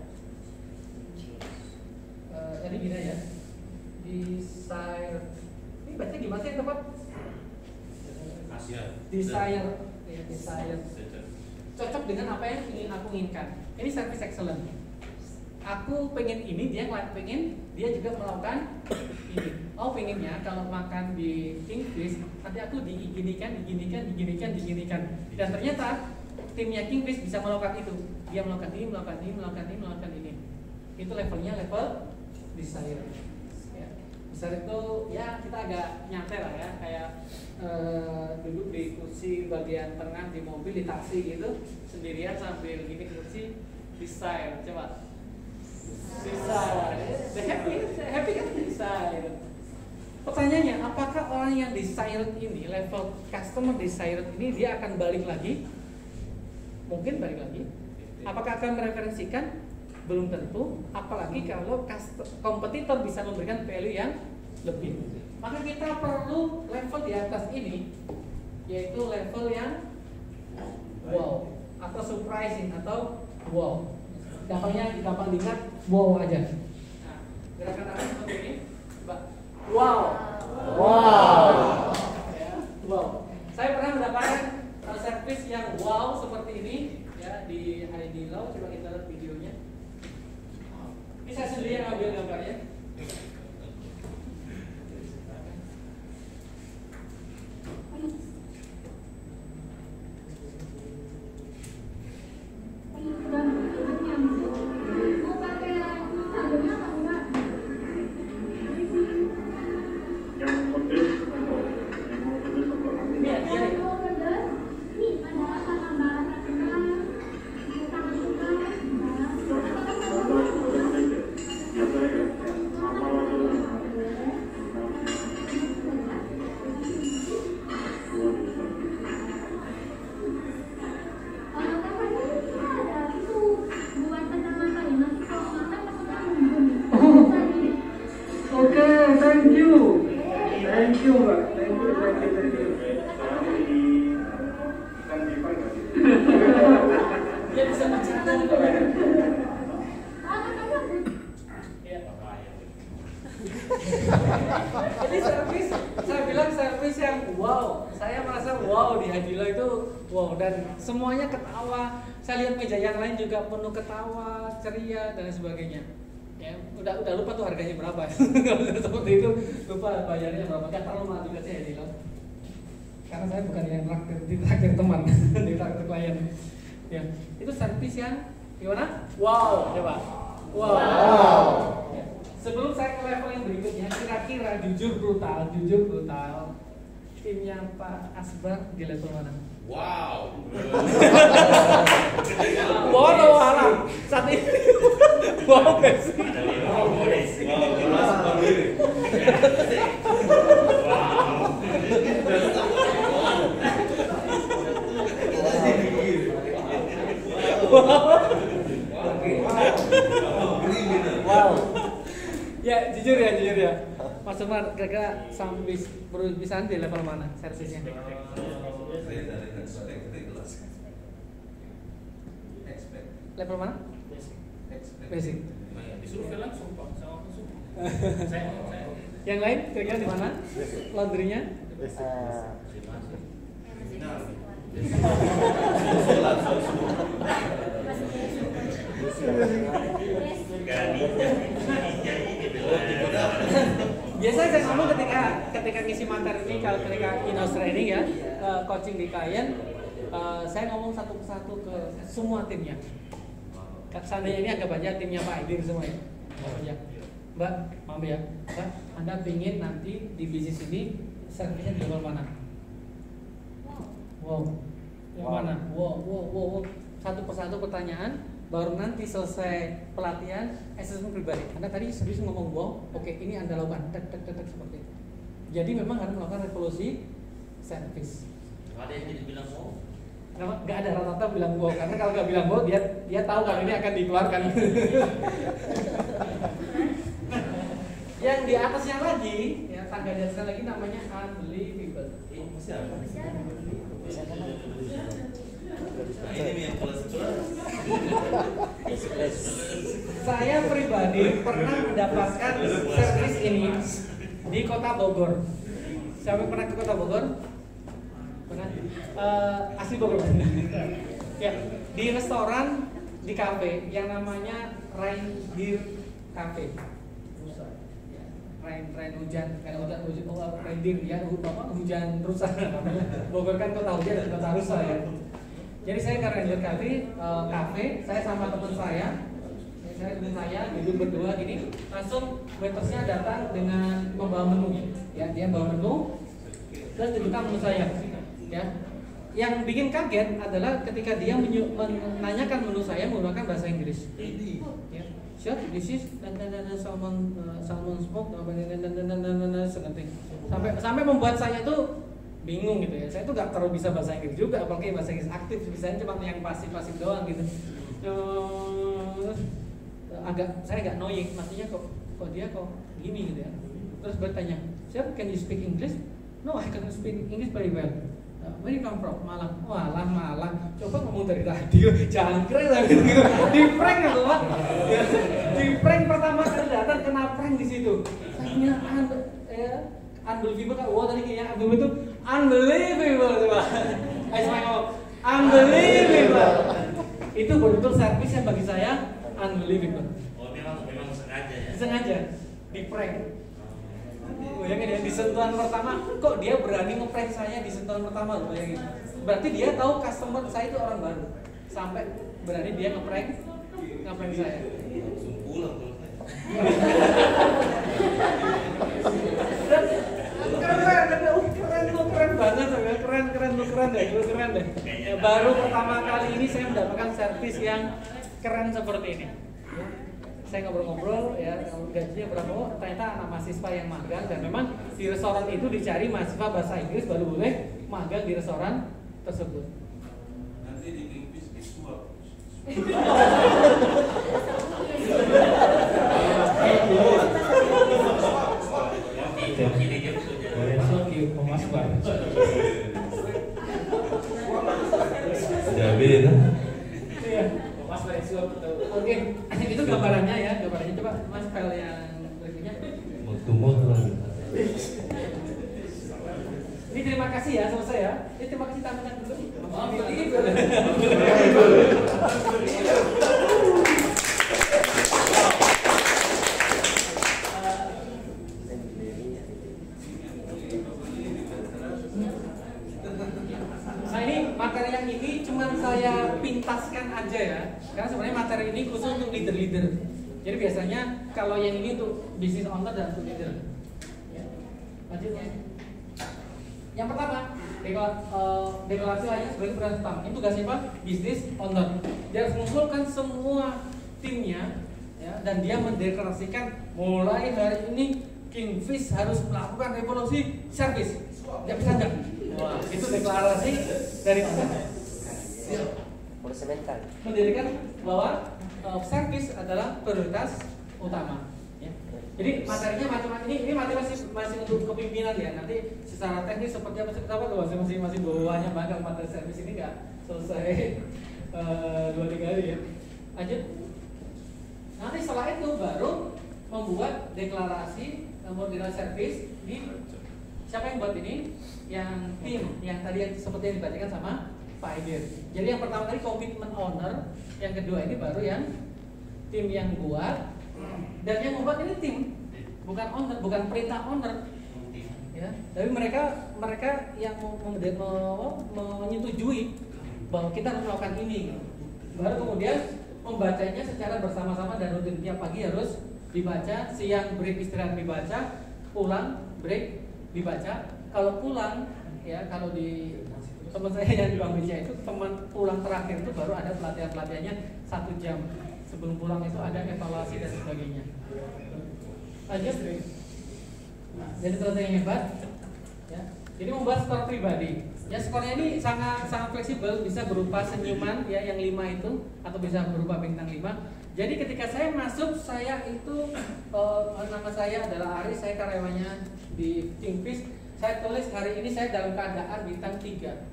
Speaker 1: Jadi gini ya. Desire. Ini baca gimana sih teman? Desire. Ya, desire. Cocok dengan apa yang ingin aku inginkan. Ini service excellent. Aku pengen ini, dia pengen, dia juga melakukan ini. Oh pengennya kalau makan di Kingfish nanti aku diginikan. Dan ternyata timnya Kingfish bisa melakukan itu. Dia melakukan ini. Itu levelnya level desire. Ya. Desire itu ya kita agak nyantai lah ya, kayak duduk di kursi bagian tengah di mobil, di taksi gitu, sendirian sambil gini kursi. Desire, coba. Desire, happy kan desire. Pertanyaannya, apakah orang yang desired ini, level customer desired ini dia akan balik lagi? Mungkin balik lagi. Apakah akan mereferensikan? Belum tentu. Apalagi kalau kompetitor bisa memberikan value yang lebih. Maka kita perlu level di atas ini, yaitu level yang wow atau surprising atau wow. Gampang diingat wow aja. Nah, gerakan tangan seperti ini. Coba. Wow. Ya, wow. Saya pernah mendapatkan servis yang wow seperti ini ya di ID Law. Coba kita lihat videonya. Ini saya sendiri yang ambil gambarnya. Jadi servis, saya bilang servis yang wow. Saya merasa wow di Hadila itu wow, dan semuanya ketawa. Saya lihat meja yang lain juga penuh ketawa, ceria dan sebagainya. Ya, udah lupa tuh harganya berapa. Seperti itu, lupa bayarnya berapa. Gak terlalu mahal juga sih Hadila. Karena saya bukan yang ditraktir teman, ditraktir klien. Ya, itu servis yang gimana? Wow, coba. Wow. Ya. Sebelum saya ke level yang berikutnya, kira-kira jujur brutal, timnya Pak Asbar di level mana?
Speaker 2: Wow.
Speaker 1: Wow, alam saat ini. Wow, besi. Wow. Ya, jujur ya. Mas Umar, kira-kira sampai bisa di level mana servisnya? Level mana? Basic.
Speaker 4: Disuruh langsung Pak, sama langsung.
Speaker 1: Yang lain kira-kira di mana? Laundry-nya? Biasanya saya ngomong ketika ngisi materi ini, kalau ketika in-house training ya, coaching di klien, saya ngomong satu persatu ke semua timnya. Seandainya ini agak banyak timnya Pak Aidir semua ya. Mbak, maaf ya, Mbak, Anda ingin nanti di bisnis ini servisnya di level mana? Wow. Yang mana? Wow. Satu persatu pertanyaan, baru nanti selesai pelatihan asesmen pribadi. Anda tadi serius ngomong wow, oke, ini Anda lakukan tek seperti itu. Jadi memang harus melakukan revolusi servis.
Speaker 4: Ada yang jadi bilang wow.
Speaker 1: Nggak ada rata-rata bilang wow, karena kalau nggak bilang wow dia tahu kalau ini akan dikeluarkan. Yang di atasnya lagi, ya tangga di atasnya lagi namanya unbelievable.
Speaker 2: Ini yang kelas
Speaker 1: Saya pribadi pernah mendapatkan servis ini di Kota Bogor. Siapa yang pernah ke Kota Bogor? Pernah? Asli Bogor. Ya, di restoran, di kafe yang namanya Reindeer Cafe. Rain hujan, karena hujan reindeer ya, hujan rusa. Bogor kan kota hujan dan kota rusa ya. Jadi saya ke Reindeer Cafe, saya sama teman saya duduk berdua gini, langsung waitersnya datang dengan membawa menu, ya dia bawa menu, terus tunjukkan menu saya, ya. Yang bikin kaget adalah ketika dia menanyakan menu saya menggunakan bahasa Inggris. Ya. Chef, this is salmon smoke, sampai membuat saya itu bingung gitu ya. Saya tuh nggak terlalu bisa bahasa Inggris juga, apalagi bahasa Inggris aktif, bisanya cuma yang pasif doang gitu. Saya agak annoying, maksudnya kok dia gini gitu ya. Terus bertanya, Chef, can you speak English? No, I can speak English very well. Where you come from? Malang. Walah, Malang. Coba ngomong dari tadi, jangkrik lah gitu. Di prank gitu, Pak. Di prank pertama kali datang kena prank di situ. Saya unbelievable kan? Wah tadi kayaknya unbelievable itu unbelievable coba. Ayo semua ngomong unbelievable. Itu betul servis yang bagi saya unbelievable.
Speaker 4: Oh memang sengaja ya?
Speaker 1: Sengaja di prank. Bayangin ya, di sentuhan pertama, kok dia berani nge-prank saya di sentuhan pertama loh, bayangin. Berarti dia tahu customer saya itu orang baru. Sampai berani dia nge-prank saya.
Speaker 2: langsung pulang kalau saya.
Speaker 1: Keren deh. Ya, baru pertama kali ini saya mendapatkan servis yang keren seperti ini. Saya ngobrol-ngobrol ya, gajinya berapa? Oh, ternyata anak mahasiswa yang magang, dan memang di restoran itu dicari mahasiswa bahasa Inggris baru boleh magang di restoran tersebut.
Speaker 2: Nanti di Greenpeace disuap.
Speaker 3: Beda.
Speaker 1: Oke, itu gambarannya ya, coba Mas file yang berikutnya.
Speaker 3: Mutu lagi.
Speaker 1: Ini terima kasih ya, selesai ya. Ini terima kasih tangan dulu. Maaf, Nah ini materi yang ini cuma saya pintaskan aja ya, karena sebenarnya materi ini khusus untuk leader-leader. Jadi biasanya kalau yang ini untuk business owner dan untuk leader. Ya. Lanjut ya. Yang pertama, deklarasi lainnya sebagai peran utama. Ini tugasnya apa? Business owner. Dia harus mengumpulkan semua timnya, ya, dan dia mendeklarasikan mulai hari ini Kingfish harus melakukan revolusi service. Dia bisa nggak? Wah, itu deklarasi dari owner. Mendirikan bahwa service adalah prioritas utama. Ya. Jadi materinya macam-macam ini masih untuk kepimpinan ya. Nanti secara teknis seperti apa masih bawahnya banget materi service ini nggak selesai 2-3 hari ya. Lanjut. Nanti setelah itu baru membuat deklarasi model service di siapa yang buat ini? Yang tim yang tadi yang seperti yang dibacakan sama Pak Aidir. Jadi yang pertama tadi komitmen owner, yang kedua ini baru yang tim yang buat, dan yang membuat ini tim, bukan owner, bukan perintah owner. Ya, tapi mereka yang menyetujui bahwa kita harus melakukan ini. Baru kemudian membacanya secara bersama-sama dan rutin. Tiap pagi harus dibaca, siang break istirahat dibaca, pulang break dibaca. Kalau pulang ya, kalau di teman saya yang di Bank BCA itu teman pulang terakhir itu baru ada pelatihannya 1 jam sebelum pulang itu ada evaluasi dan sebagainya. Lanjut. Nah, jadi ternyata yang hebat ya. Jadi membuat skor pribadi. Ya, skornya ini sangat fleksibel, bisa berupa senyuman ya yang 5 itu atau bisa berupa bintang 5. Jadi ketika saya masuk, saya itu nama saya adalah Aris, saya karyawannya di Kingfish. Saya tulis hari ini saya dalam keadaan bintang 3.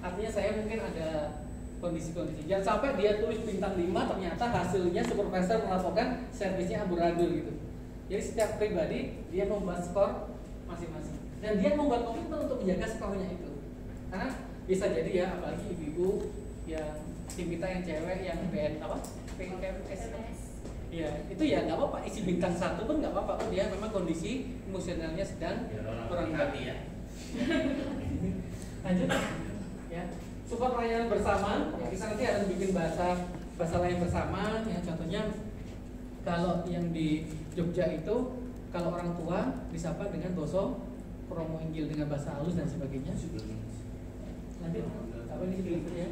Speaker 1: Artinya saya mungkin ada kondisi-kondisi. Jangan sampai dia tulis bintang 5 ternyata hasilnya supervisor melaporkan servisnya amburadul gitu. Jadi setiap pribadi dia membuat skor masing-masing. Dan dia membuat komitmen untuk menjaga skornya itu. Karena bisa jadi ya, apalagi ibu-ibu yang tim kita yang cewek yang BN apa? PKS. Iya, itu ya nggak apa-apa, isi bintang 1 pun nggak apa-apa, oh, dia memang kondisi emosionalnya sedang kurang baik ya. Lanjut ya, support layanan bersama ya, kita nanti harus bikin bahasa layan bersama ya. Contohnya kalau yang di Jogja itu kalau orang tua disapa dengan boso promo inggil dengan bahasa halus dan sebagainya. Nanti apa ini ya?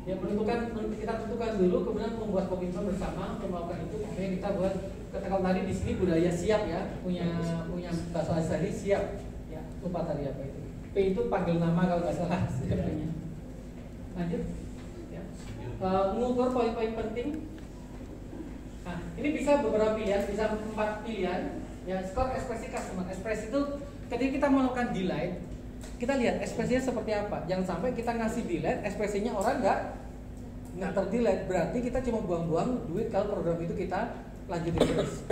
Speaker 1: Ya kita tentukan dulu, kemudian membuat komitmen bersama untuk melakukan itu. Makanya kita buat kalau tadi di sini budaya siap ya, punya bahasa halus tadi siap ya, lupa tadi apa itu. P itu panggil nama kalau nggak salah sebenarnya. Lanjut ya. Mengukur poin-poin penting. Nah, ini bisa beberapa pilihan, bisa 4 pilihan. Ya, skor ekspresi customer. Ekspresi itu ketika kita melakukan delete, kita lihat ekspresinya seperti apa. Jangan sampai kita ngasih delete, ekspresinya orang nggak terdelete. Berarti kita cuma buang-buang duit kalau program itu kita lanjutin terus.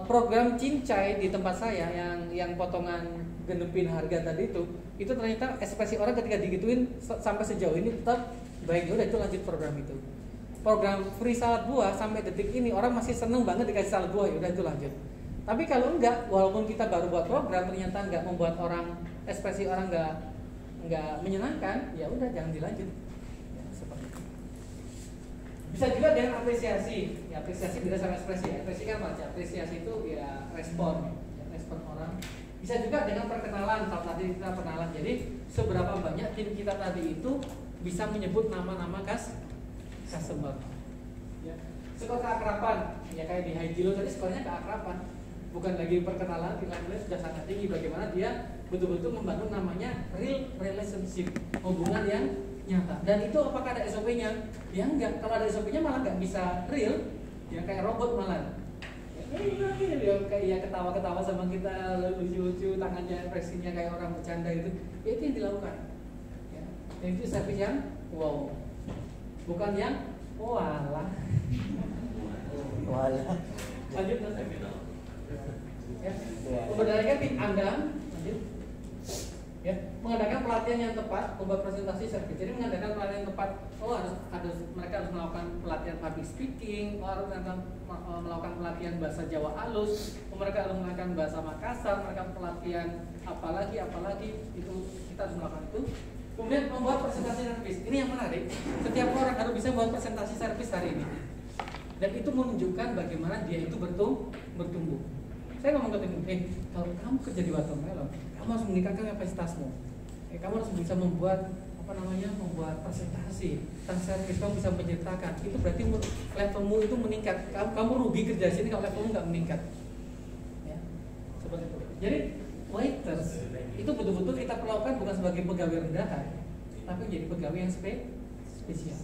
Speaker 1: Program cincai di tempat saya yang potongan genepin harga tadi itu ternyata ekspresi orang ketika digituin sampai sejauh ini tetap baik, udah itu lanjut program itu. Program free salad buah sampai detik ini orang masih seneng banget dikasih salad buah, udah itu lanjut. Tapi kalau enggak, walaupun kita baru buat program ternyata enggak membuat orang ekspresi orang enggak menyenangkan, ya udah jangan dilanjut. Ya, seperti itu. Bisa juga dengan apresiasi. Ya, apresiasi beda sama ekspresi. Ekspresi kan baca, apresiasi itu ya respon orang. Bisa juga dengan perkenalan. Kalau tadi kita perkenalan, jadi seberapa banyak tim kita tadi itu bisa menyebut nama-nama customer. Ya. Skor keakraban, ya kayak di Haijilo tadi skornya keakraban. Bukan lagi perkenalan, nilai-nilai sudah sangat tinggi. Bagaimana dia betul-betul membangun namanya real relationship, hubungan yang nyata. Dan itu apakah ada SOP-nya? Ya enggak. Kalau ada SOP-nya malah nggak bisa real, ya kayak robot malah. Dia kayak ketawa-ketawa sama kita, lucu-lucu, tangannya ekspresinya kayak orang bercanda itu. Ya, itu yang dilakukan. Ya. Dan itu service yang wow, bukan yang walah. Lanjut ya. Membenarkan tim Anda, lanjut. Ya, mengadakan pelatihan yang tepat, membuat presentasi service. Jadi mengadakan pelatihan yang tepat. Mereka harus melakukan pelatihan public speaking, harus melakukan pelatihan bahasa Jawa halus, mereka harus melakukan bahasa Makassar, mereka pelatihan apalagi itu kita harus melakukan itu. Kemudian membuat presentasi service. Ini yang menarik. Setiap orang harus bisa membuat presentasi service hari ini. dan itu menunjukkan bagaimana dia itu bertumbuh. Saya ngomong ke tim, kalau kamu kerja di Watermelon, kamu harus meningkatkan kapasitasmu. Kamu harus bisa membuat presentasi, servis, kamu bisa menceritakan. Itu berarti levelmu itu meningkat. Kamu rugi kerja di sini kalau levelmu nggak meningkat. Ya, seperti itu. Jadi waiters itu betul-betul kita perlakukan bukan sebagai pegawai rendahan, tapi jadi pegawai yang spesial.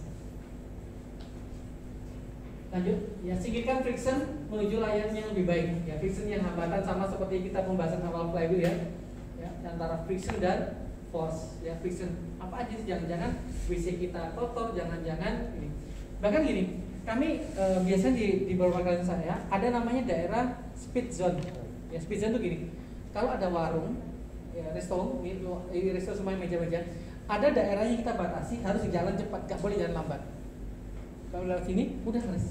Speaker 1: Lanjut, ya singkirkan friction menuju layanan yang lebih baik. Ya, friction yang hambatan sama seperti kita pembahasan awal flywheel ya, antara friction dan force. Ya, friction apa aja sih? Jangan-jangan WC kita kotor, jangan-jangan ini. Bahkan gini, kami biasanya di beberapa kali saya ada namanya daerah speed zone. Ya, speed zone itu gini. Kalau ada warung, ya resto semua meja-meja, ada daerah yang kita batasi harus jalan cepat, gak boleh jalan lambat. Kalau lewat sini udah harus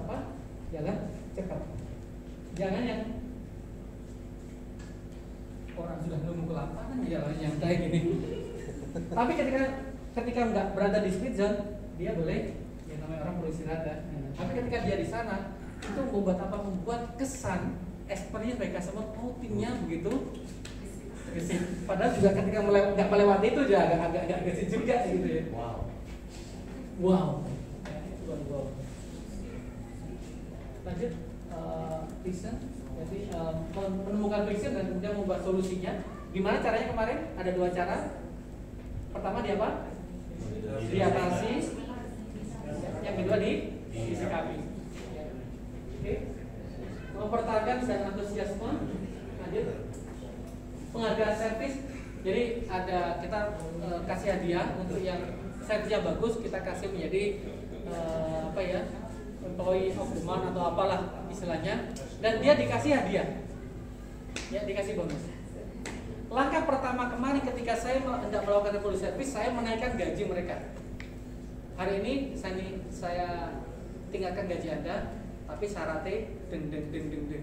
Speaker 1: apa? Jalan cepat. Jangan yang orang sudah nunggu kelaparan jalan yang kayak gini. Tapi ketika nggak berada di speed zone, dia boleh, ya namanya orang perlu istirahat ya. Tapi ketika dia di sana, itu membuat apa? Membuat kesan experience mereka sama timnya begitu gesit. Padahal juga ketika nggak melewati itu juga agak gesit juga gitu ya. Wow. Lanjut, friction. Jadi menemukan friction dan kemudian membuat solusinya. Gimana caranya kemarin? Ada 2 cara. Pertama di apa? Diatasi. Yang kedua disikapi. Oke. Mempertahankan dan antusiasme. Lanjut. Penghargaan servis. Jadi ada kita kasih hadiah untuk yang servisnya bagus, kita kasih menjadi employee of the month atau apalah istilahnya, dan dia dikasih hadiah, ya dikasih bonus. Langkah pertama kemarin ketika saya hendak melakukan revolusi service, saya menaikkan gaji mereka. Hari ini saya tingkatkan gaji Anda, tapi syaratnya deng. Ya,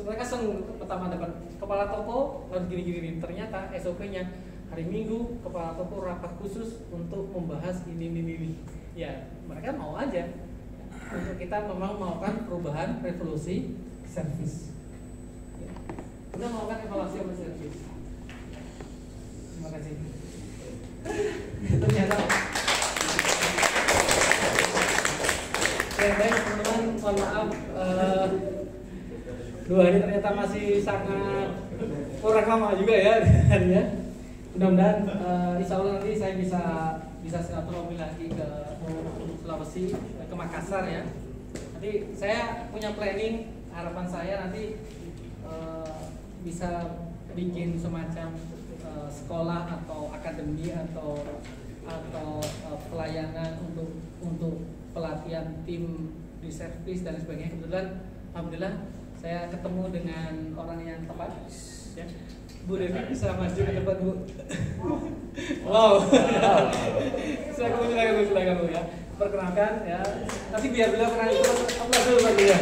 Speaker 1: mereka senang pertama dapat kepala toko harus gini. Ternyata SOP-nya hari Minggu kepala toko rapat khusus untuk membahas ini. Ya mereka mau aja untuk kita memang melakukan perubahan revolusi service. Ya. Kita melakukan evaluasi service. Terima kasih. Ternyata ya baik teman-teman, mohon maaf 2 hari ternyata masih sangat kurang lama juga ya. Mudah-mudahan insya Allah nanti saya bisa silaturahmi lagi ke Sulawesi, ke Makassar ya. Nanti saya punya planning, harapan saya nanti bisa bikin semacam sekolah atau akademi atau pelayanan untuk pelatihan tim di servis dan sebagainya. Kebetulan alhamdulillah saya ketemu dengan orang yang tepat ya. Bu Devi bisa maju ke depan Bu. Wow. Silakan Bu ya. Perkenalkan ya. Nanti biar beliau kenal dulu. Aplaus dulu bagi dia.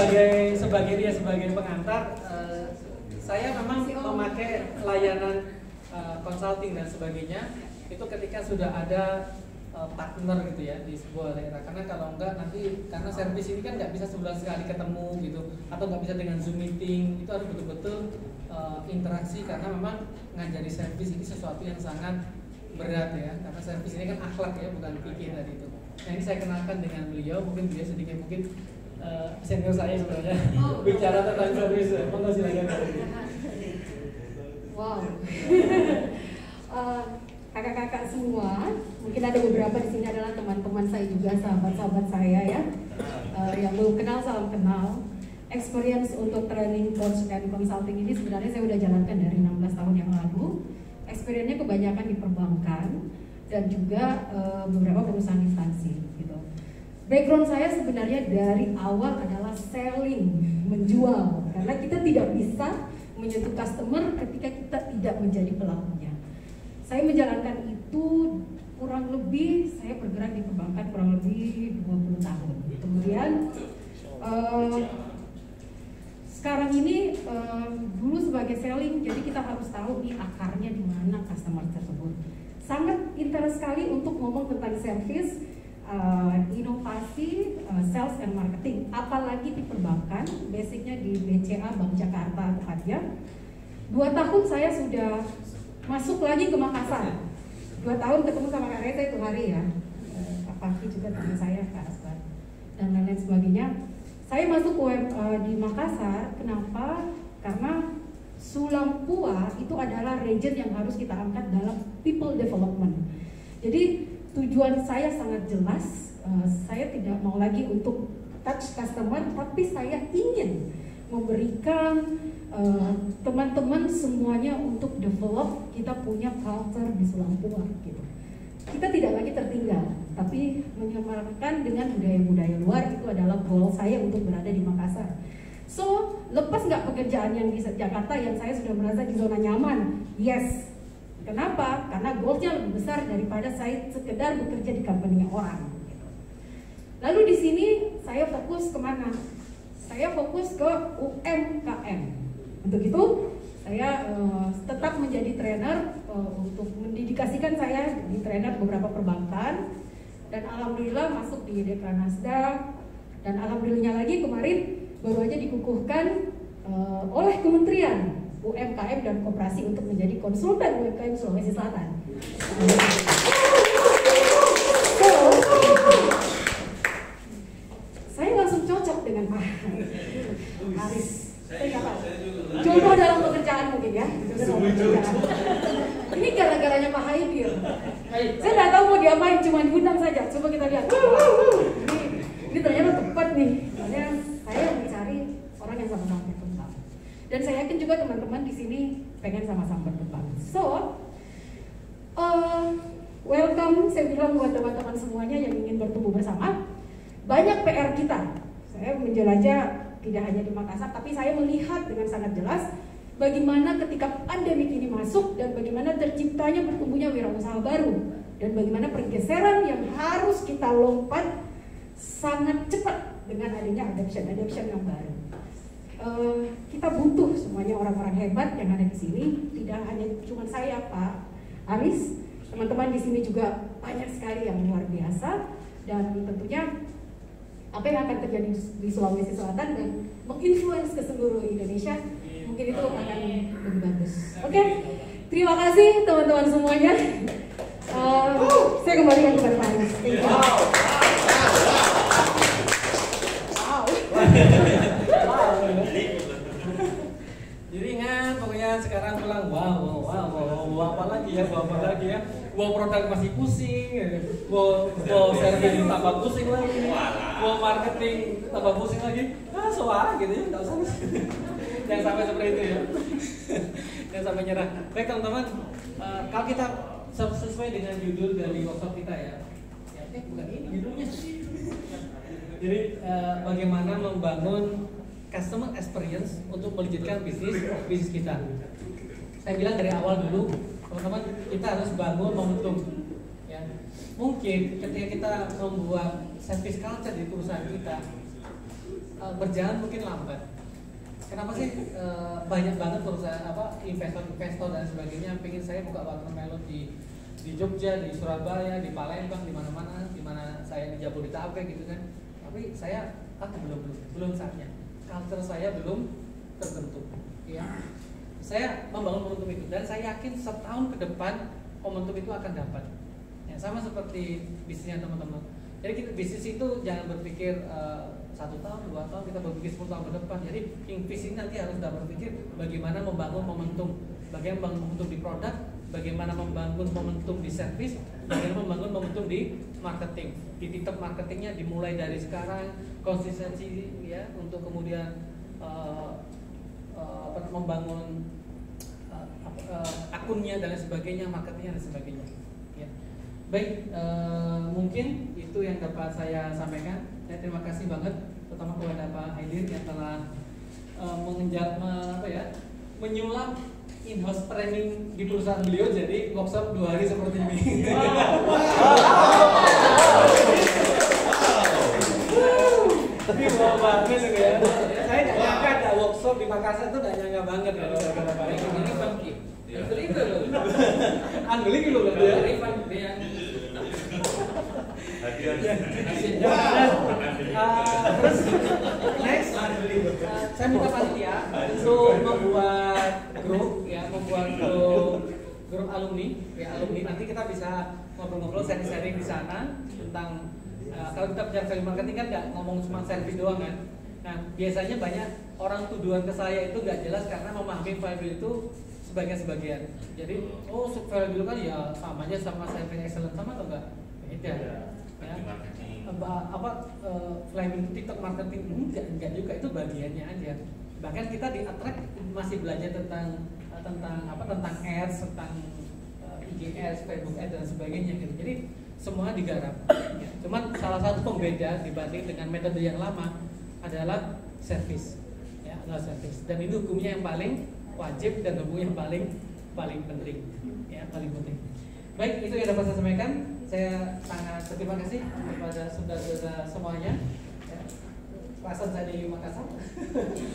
Speaker 1: Ya, sebagai pengantar, saya memang memakai layanan consulting dan sebagainya itu ketika sudah ada partner gitu ya di sebuah daerah, karena kalau enggak nanti karena servis ini kan nggak bisa sebulan sekali ketemu gitu, atau nggak bisa dengan Zoom meeting, itu harus betul-betul interaksi, karena memang ngajari servis ini sesuatu yang sangat berat ya, karena servis ini kan akhlak ya, bukan pikir tadi itu. Nah ini saya kenalkan dengan beliau, mungkin beliau sedikit mungkin senior saya sebenarnya bicara tentang servis, monggo silakan.
Speaker 5: Wow. Kakak-kakak semua, mungkin ada beberapa di sini adalah teman-teman saya juga, sahabat-sahabat saya ya, yang belum kenal salam kenal. Experience untuk training coach dan consulting ini sebenarnya saya udah jalankan dari 16 tahun yang lalu. Experience-nya kebanyakan di perbankan dan juga beberapa perusahaan instansi gitu. Background saya sebenarnya dari awal adalah selling, menjual, karena kita tidak bisa menyentuh customer ketika kita tidak menjadi pelakunya. Saya menjalankan itu kurang lebih, saya bergerak di perbankan kurang lebih 20 tahun. Kemudian Sekarang ini dulu sebagai selling, jadi kita harus tahu nih akarnya di mana customer tersebut. Sangat interest sekali untuk ngomong tentang service, inovasi, sales and marketing. Apalagi di perbankan, basicnya di BCA Bank Jakarta tepatnya. 2 tahun saya sudah masuk lagi ke Makassar. 2 tahun ketemu sama Kak Reza itu hari ya. Kak Fakih juga teman saya, Kak Asbar, dan lain-lain sebagainya. Saya masuk di Makassar, kenapa? Karena Sulampua itu adalah region yang harus kita angkat dalam people development. Jadi tujuan saya sangat jelas, saya tidak mau lagi untuk touch customer, tapi saya ingin memberikan teman-teman semuanya untuk develop kita punya culture di Sulampua gitu. Kita tidak lagi tertinggal, tapi menyemarkan dengan budaya-budaya luar itu adalah goal saya untuk berada di Makassar. So, lepas nggak pekerjaan yang di Jakarta yang saya sudah merasa di zona nyaman? Yes. Kenapa? Karena goalnya lebih besar daripada saya sekedar bekerja di company orang. Lalu di sini saya fokus kemana? Saya fokus ke UMKM. Untuk itu saya tetap menjadi trainer untuk mendedikasikan saya di trainer beberapa perbankan, dan alhamdulillah masuk di Dekranasda, dan alhamdulillahnya lagi kemarin baru aja dikukuhkan oleh Kementerian UMKM dan Koperasi untuk menjadi konsultan UMKM Sulawesi Selatan. Saya langsung cocok dengan Pak Aris. Jodoh dalam pekerjaan mungkin ya. Ini gara-garanya Pak Haidir. Saya nggak tahu mau diapain, cuma diundang saja. Coba kita lihat. Ini ternyata tepat nih. Soalnya saya mencari orang yang sama-sama berkembang. Dan saya yakin juga teman-teman di sini pengen sama-sama berkembang. So, welcome saya bilang buat teman-teman semuanya yang ingin bertumbuh bersama. Banyak PR kita. Saya menjelajah tidak hanya di Makassar, tapi saya melihat dengan sangat jelas bagaimana ketika pandemi ini masuk dan bagaimana terciptanya bertumbuhnya wirausaha baru dan bagaimana pergeseran yang harus kita lompat sangat cepat dengan adanya adoption yang baru. Kita butuh semuanya orang-orang hebat yang ada di sini, tidak hanya cuma saya, Pak Aris, teman-teman di sini juga banyak sekali yang luar biasa, dan tentunya apa yang akan terjadi di Sulawesi Selatan dan menginfluence ke seluruh Indonesia mungkin itu akan lebih bagus. Oke, terima kasih teman-teman semuanya. Saya kembalikan kepada Pak Aris.
Speaker 1: Jadi ingat pokoknya sekarang pulang wow apa lagi ya, wow produk masih pusing, wow service tambah pusing lagi, wow marketing tambah pusing lagi, soal gitu ya, nggak usah jangan sampai seperti itu ya, jangan sampai nyerah. Baik teman-teman, kalau kita sesuai dengan judul dari workshop kita ya, bukan ini judulnya. Jadi bagaimana membangun customer experience untuk melejitkan bisnis kita. Saya bilang dari awal dulu, teman-teman, kita harus bangun momentum. Ya, mungkin ketika kita membuat service culture di perusahaan kita berjalan mungkin lambat. Kenapa sih banyak banget perusahaan investor dan sebagainya pengen saya buka watermelon di Jogja, di Surabaya, di Palembang, di mana-mana, di mana saya di Jabodetabek gitu kan. Tapi saya belum saatnya. Culture saya belum terbentuk. Ya. Saya membangun momentum itu dan saya yakin setahun ke depan momentum itu akan dapat. Ya, sama seperti bisnisnya teman-teman. Jadi kita bisnis itu jangan berpikir 1 tahun, 2 tahun, kita berpikir 10 tahun ke depan. Jadi Kingfish ini nanti harus sudah berpikir bagaimana membangun momentum, bagaimana membangun momentum di produk, bagaimana membangun momentum di service, bagaimana membangun momentum di marketing. Di TikTok marketingnya dimulai dari sekarang, konsistensi ya untuk kemudian membangun akunnya dan sebagainya, marketingnya dan sebagainya. Ya. Baik, mungkin itu yang dapat saya sampaikan. Saya terima kasih banget, terutama kepada Pak Haidir yang telah menyulap in-house training di perusahaan beliau jadi workshop 2 hari seperti ini. Ini bagus ya. Saya nggak nyangka ada workshop workshop di Makassar tuh gak nyangka banget ya gara-gara Pak Eko.
Speaker 4: Ini funky. Itu loh.
Speaker 1: Angguling dulu kan ya.
Speaker 4: Dari funky yang
Speaker 1: Terus next saya minta panitia untuk membuat grup grup alumni alumni. Nanti kita bisa ngobrol-ngobrol, sharing-sharing di sana tentang kalau kita bicara value marketing kan nggak ngomong cuma service doang kan. Nah biasanya banyak orang tuduhan ke saya itu nggak jelas karena memahami value itu sebagian. Jadi value kan ya sama aja sama service excellence, sama atau enggak? Beda. Ya. Flaming TikTok marketing enggak juga, itu bagiannya aja. Bahkan kita di Attract masih belajar tentang ads, tentang IG ads, Facebook ads dan sebagainya gitu. Jadi semua digarap. Ya. Cuman salah satu pembeda dibanding dengan metode yang lama adalah service. Ya, adalah service. Dan itu hukumnya yang paling wajib dan hukum yang paling penting. Ya, paling penting. Baik, itu yang dapat saya sampaikan. Saya sangat berterima kasih kepada saudara-saudara semuanya. Ya. Pasan saya di Makassar,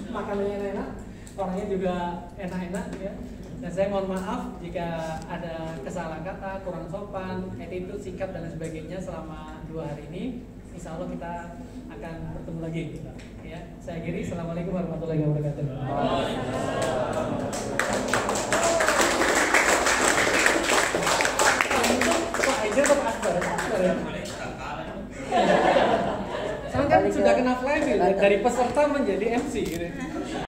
Speaker 1: makanannya enak, orangnya juga enak-enak. Ya. Dan saya mohon maaf jika ada kesalahan kata, kurang sopan, attitude, sikap dan sebagainya selama 2 hari ini. Insya Allah kita akan bertemu lagi. Ya, saya Giri. Assalamualaikum warahmatullahi wabarakatuh. Sekarang kan sudah kena flywheel dari peserta menjadi MC gitu.